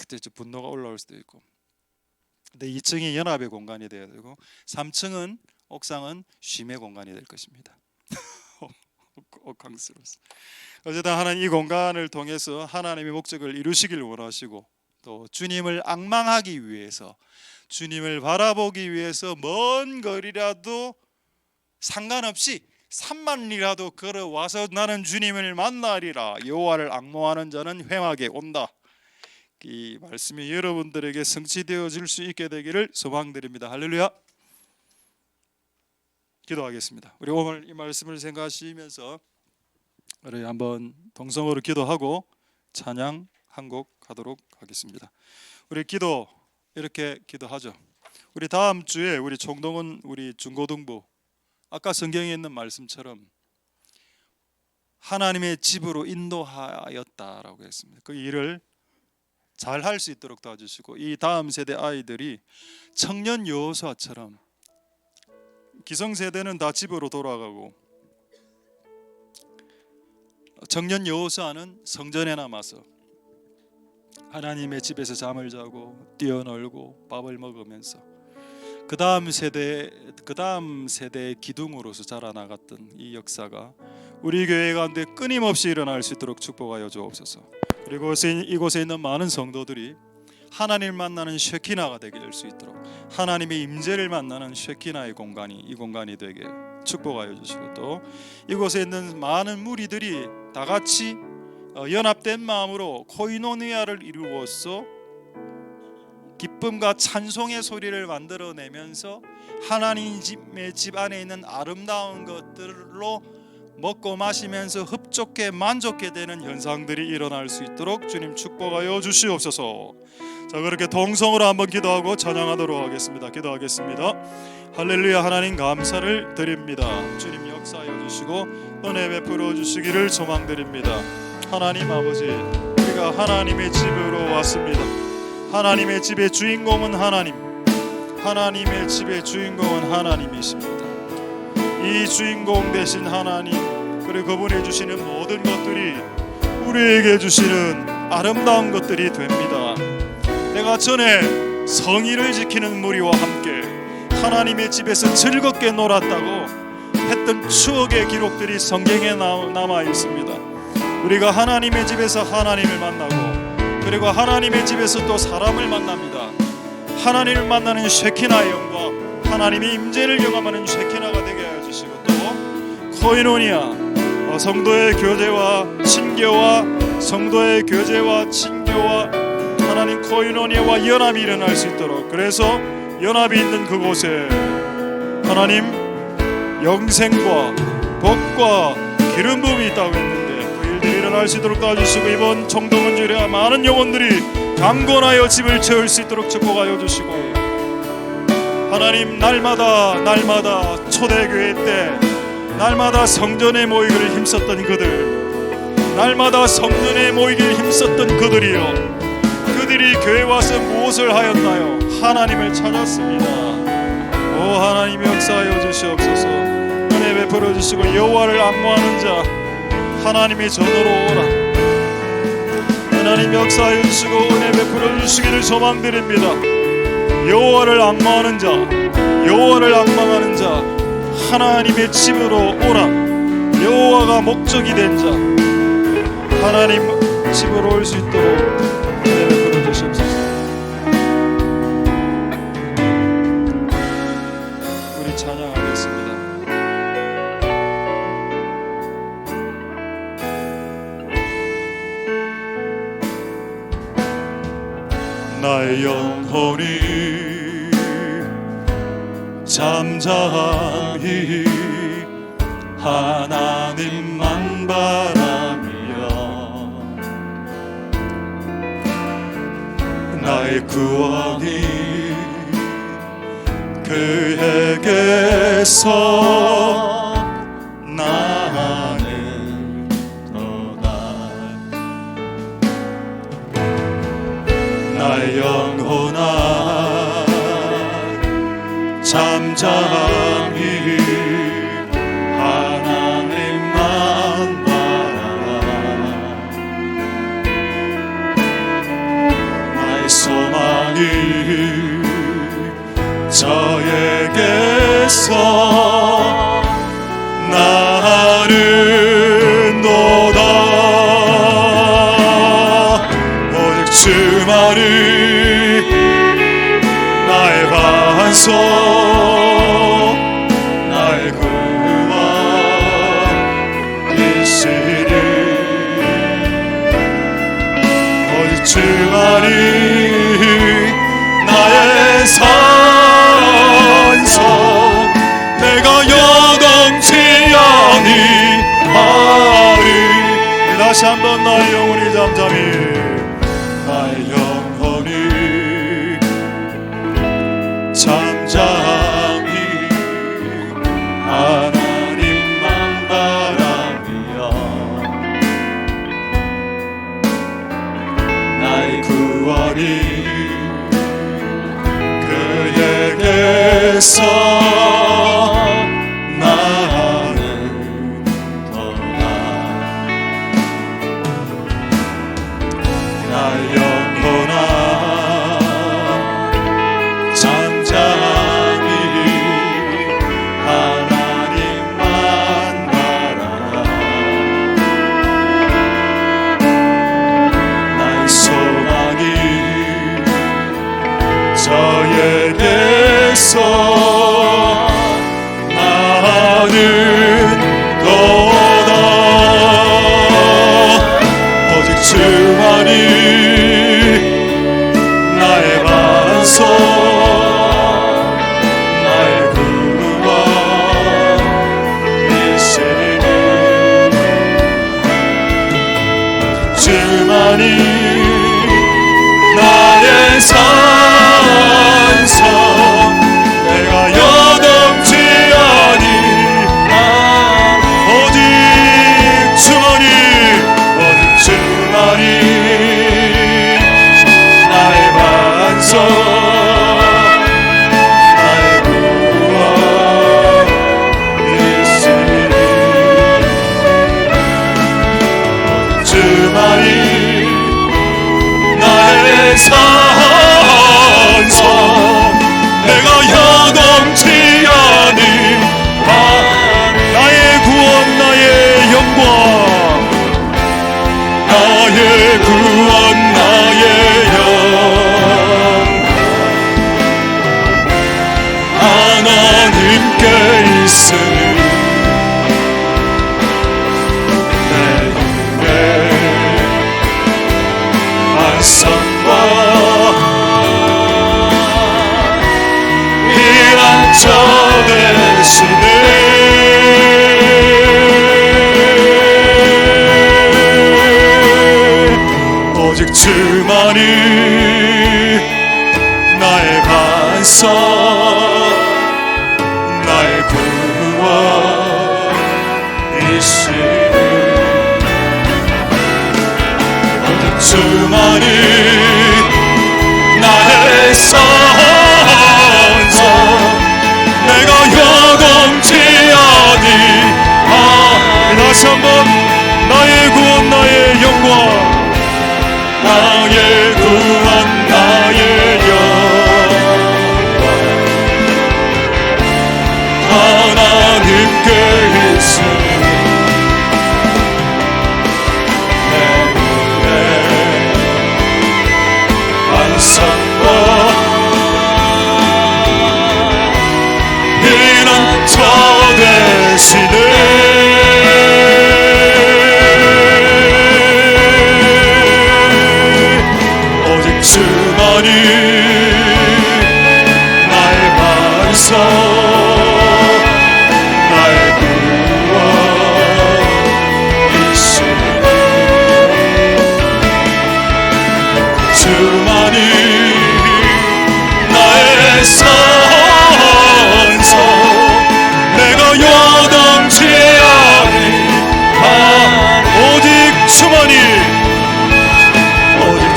그때 분노가 올라올 수도 있고. 근데 2층이 연합의 공간이 되어야 되고 3층은 옥상은 쉼의 공간이 될 것입니다. 강스러웠어. 어쨌든 하나님 이 공간을 통해서 하나님의 목적을 이루시길 원하시고 또 주님을 앙망하기 위해서 주님을 바라보기 위해서 먼 거리라도 상관없이 3만리라도 걸어와서 나는 주님을 만나리라 여호와를 앙모하는 자는 회막에 온다. 이 말씀이 여러분들에게 성취되어질 수 있게 되기를 소망드립니다. 할렐루야. 기도하겠습니다. 우리 오늘 이 말씀을 생각하시면서 우리 한번 동성으로 기도하고 찬양 한 곡 하도록 하겠습니다. 우리 이렇게 기도하죠. 우리 다음 주에 우리 총동은 우리 중고등부 아까 성경에 있는 말씀처럼 하나님의 집으로 인도하였다라고 했습니다. 그 일을 잘 할 수 있도록 도와주시고, 이 다음 세대 아이들이 청년 여호수아처럼, 기성세대는 다 집으로 돌아가고 청년 여호수아는 성전에 남아서 하나님의 집에서 잠을 자고 뛰어놀고 밥을 먹으면서 그 다음 세대의 기둥으로서 자라나갔던 이 역사가 우리 교회 가운데 끊임없이 일어날 수 있도록 축복하여 주옵소서. 그리고 이곳에 있는 많은 성도들이 하나님을 만나는 쉐키나가 되게 될 수 있도록, 하나님의 임재를 만나는 쉐키나의 공간이 이 공간이 되게 축복하여 주시고, 또 이곳에 있는 많은 무리들이 다 같이 연합된 마음으로 코이노니아를 이루어서 기쁨과 찬송의 소리를 만들어내면서 하나님의 집 안에 있는 아름다운 것들로 먹고 마시면서 흡족해 만족해 되는 현상들이 일어날 수 있도록 주님 축복하여 주시옵소서. 자, 그렇게 동성으로 한번 기도하고 찬양하도록 하겠습니다. 기도하겠습니다. 할렐루야. 하나님 감사를 드립니다. 주님 역사하여 주시고 은혜 베풀어 주시기를 소망드립니다. 하나님 아버지, 우리가 하나님의 집으로 왔습니다. 하나님의 집의 주인공은 하나님, 하나님의 집의 주인공은 하나님이십니다. 이 주인공 되신 하나님, 그리고 그분이 주시는 모든 것들이 우리에게 주시는 아름다운 것들이 됩니다. 내가 전에 성의를 지키는 무리와 함께 하나님의 집에서 즐겁게 놀았다고 했던 추억의 기록들이 성경에 남아 있습니다. 우리가 하나님의 집에서 하나님을 만나고, 그리고 하나님의 집에서 또 사람을 만납니다. 하나님을 만나는 쉐키나의 영광, 하나님의 임재를 경험하는 쉐키나가 되게 하여 주시고, 또 코이노니아, 성도의 교제와 친교와 성도의 교제와 친교와 하나님 코이노니아와 연합이 일어날 수 있도록, 그래서 연합이 있는 그곳에 하나님 영생과 복과 기름 부음이 있다고 했는데 그 일들이 일어날 수 있도록 도와주시고, 이번 총동원주일에 많은 영혼들이 강건하여 집을 채울 수 있도록 축복하여 주시고, 하나님 날마다 초대교회 때 날마다 성전에 모이기를 힘썼던 그들, 날마다 성전에 모이기를 힘썼던 그들이요, 그들이 교회 와서 무엇을 하였나요? 하나님을 찾았습니다. 오 하나님 역사하여 주시옵소서. 은혜 베풀어 주시고, 여호와를 앙모하는 자 하나님의 전으로 오라. 하나님 역사하여 주시고 은혜 베풀어 주시기를 소망드립니다. 여호와를 앙모하는 자, 여호와를 앙망하는 자 하나님의 집으로 오라. 여호와가 목적이 된 자 하나님 집으로 올 수 있도록 은혜 베풀어 주시옵소서. 우리 찬양하겠습니다. 나의 영혼이 잠잠히 하나님만 바라며, 나의 구원이 그에게서 나는 도다. 나의 영혼아 잠잠히 하나님만 바라라. 나의 소망이 저에게서 나는 도다. 오직 주만이 나의 반석, 나의 구원이시니. 오직 주만이 나의 산성, 내가 요동치 아니하리. 다시 한번 나의 영혼이 잠잠히, 나의 영혼이 잠잠히 하나님만 바라며, 나의 구원 주만이 나의 산성 내가 여동치하니 오직 주만이 나의 반석 나의 구원이시니 주만이 나의 산성 내가 여동치하니 나의 구원 나의 영광 나의 구원 나의 영광 하나님께 있으니 내 힘의 안성과 피난처 되시네 오직 주만이 나의 반석 나의 구원이시니 오직 주만이 나의 산성 내가 여동치하니 다시 한번 나의 구원 나의 영광 나의 구원 나의 영광 하나님께 있으니 내 눈에 안상과 피난처 되시네 주만이 나의 반석 나의 구원이시니 주만이 나의 산성 내가 여동치하니 오직 주만이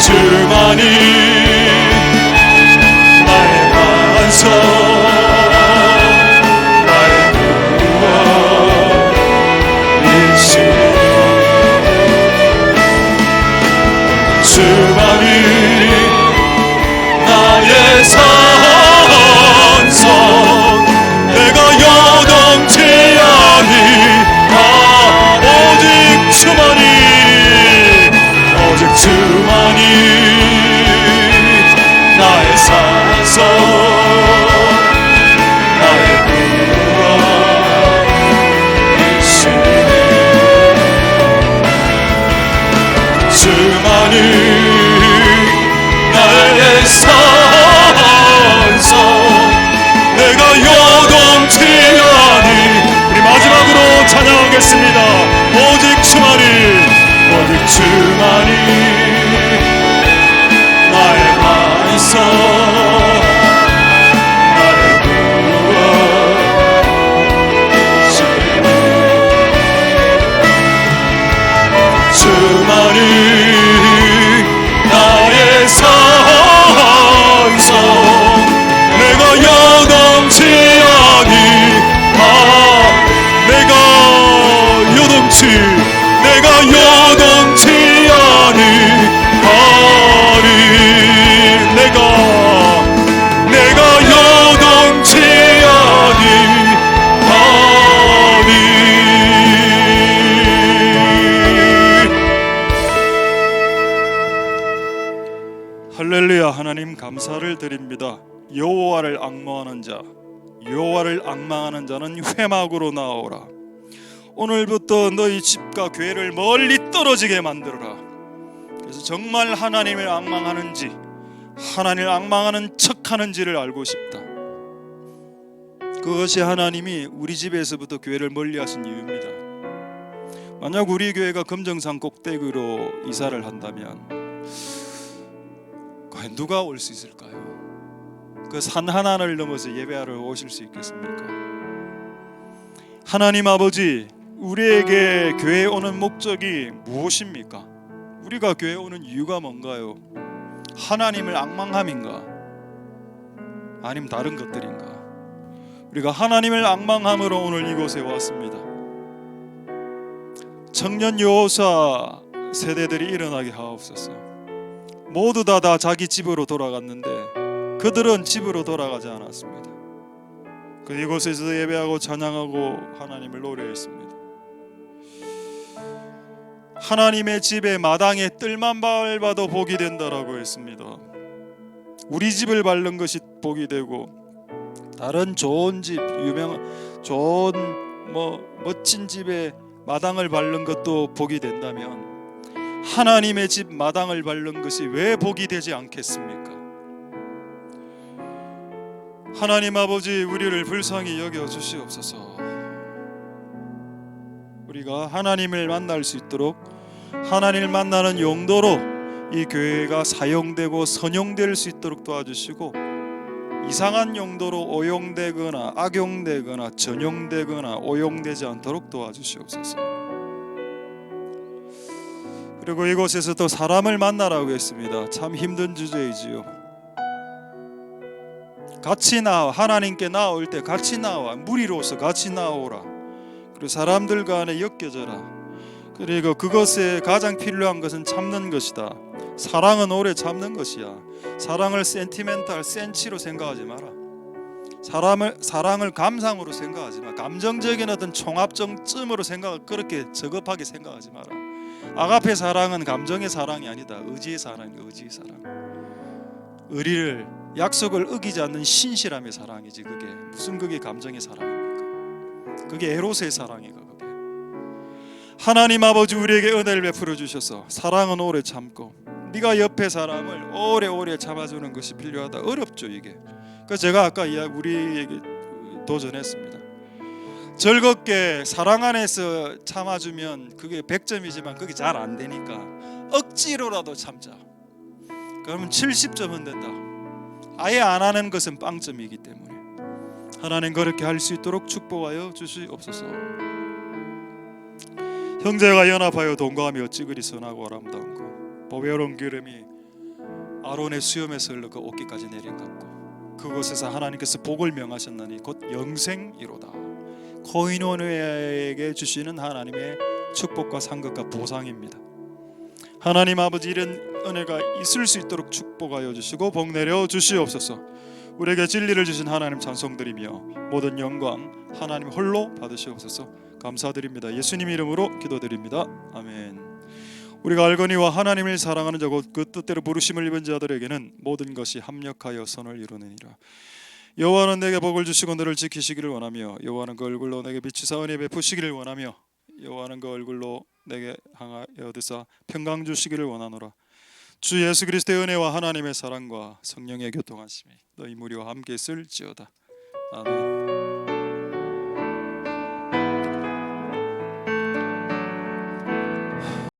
주만이 나의 반석 나의 구원이시니 주만이 나의 산성 내가 여동치하니 오직 주만이 나의 산성 나의 구원이시니 주만이 나의 산성 내가 여동치하니 우리 마지막으로 찬양하겠습니다 오직 주만이 나의 반석 나의 구원이시니 주만이 나의 산성 내가 여동치하니 내가 여동치하니 내가 여동치하니 할렐루야 하나님 감사를 드립니다 여호와를 앙망하는 자는 회막으로 나오라 오늘부터 너희 집과 교회를 멀리 떨어지게 만들어라 그래서 정말 하나님을 앙망하는지 하나님을 앙망하는 척하는지를 알고 싶다 그것이 하나님이 우리 집에서부터 교회를 멀리 하신 이유입니다 만약 우리 교회가 금정산 꼭대기로 이사를 한다면 과연 누가 올 수 있을까요? 그 산 하나를 넘어서 예배하러 오실 수 있겠습니까? 하나님 아버지, 우리에게 교회에 오는 목적이 무엇입니까? 우리가 교회에 오는 이유가 뭔가요? 하나님을 앙망함인가? 아니면 다른 것들인가? 우리가 하나님을 앙망함으로 오늘 이곳에 왔습니다. 청년 여호사 세대들이 일어나게 하옵소서. 모두 다 자기 집으로 돌아갔는데 그들은 집으로 돌아가지 않았습니다. 그 이곳에서 예배하고 찬양하고 하나님을 노래했습니다. 하나님의 집의 마당에 뜰만 밟아도 복이 된다라고 했습니다. 우리 집을 밟는 것이 복이 되고 다른 좋은 집, 좋은 멋진 집의 마당을 밟는 것도 복이 된다면 하나님의 집 마당을 밟는 것이 왜 복이 되지 않겠습니까? 하나님 아버지, 우리를 불쌍히 여겨 주시옵소서. 우리가 하나님을 만날 수 있도록 하나님을 만나는 용도로 이 교회가 사용되고 선용될 수 있도록 도와주시고, 이상한 용도로 오용되거나 악용되거나 전용되거나 오용되지 않도록 도와주시옵소서. 그리고 이곳에서 또 사람을 만나라고 했습니다. 참 힘든 주제이지요. 같이 나와, 하나님께 나올 때 같이 나와, 무리로서 같이 나오라. 그리고 사람들 간에 엮여져라. 그리고 그것에 가장 필요한 것은 참는 것이다. 사랑은 오래 참는 것이야. 사랑을 센티멘탈, 센치로 생각하지 마라. 사랑을 감상으로 생각하지 마. 감정적인 어떤 총합정쯤으로 그렇게 저급하게 생각하지 마라. 아가페 사랑은 감정의 사랑이 아니다. 의지의 사랑이다. 의지의 사랑. 의리를, 약속을 어기지 않는 신실함의 사랑이지. 그게 감정의 사랑입니까? 그게 에로스의 사랑이가. 그게 하나님 아버지, 우리에게 은혜를 베풀어 주셔서 사랑은 오래 참고, 네가 옆에 사람을 오래오래 참아주는 것이 필요하다. 어렵죠 이게. 그래서 제가 아까 우리에게 도전했습니다. 즐겁게 사랑 안에서 참아주면 그게 100점이지만 그게 잘 안 되니까 억지로라도 참자. 그러면 70점은 된다. 아예 안 하는 것은 빵점이기 때문에 하나님 그렇게 할 수 있도록 축복하여 주시옵소서. 형제가 연합하여 동거하며 찌그리 선하고 아름다운 것, 보배로운 기름이 아론의 수염에서 흘러 그 옷깃까지 내린 같고, 그곳에서 하나님께서 복을 명하셨나니 곧 영생이로다. 코인원에게 주시는 하나님의 축복과 상급과 보상입니다. 하나님 아버지, 이런 은혜가 있을 수 있도록 축복하여 주시고 복 내려 주시옵소서. 우리에게 진리를 주신 하나님 찬송드리며 모든 영광 하나님 홀로 받으시옵소서. 감사드립니다. 예수님 이름으로 기도드립니다. 아멘. 우리가 알거니와 하나님을 사랑하는 자 곧 그 뜻대로 부르심을 입은 자들에게는 모든 것이 합력하여 선을 이루느니라. 여호와는 내게 복을 주시고 너를 지키시기를 원하며, 여호와는 그 얼굴로 내게 비추사 은혜 베푸시기를 원하며, 여호와는 그 얼굴로 내게 향하여 드사 평강 주시기를 원하노라. 주 예수 그리스도의 은혜와 하나님의 사랑과 성령의 교통하심이 너희 무리와 함께 있을지어다. 아멘.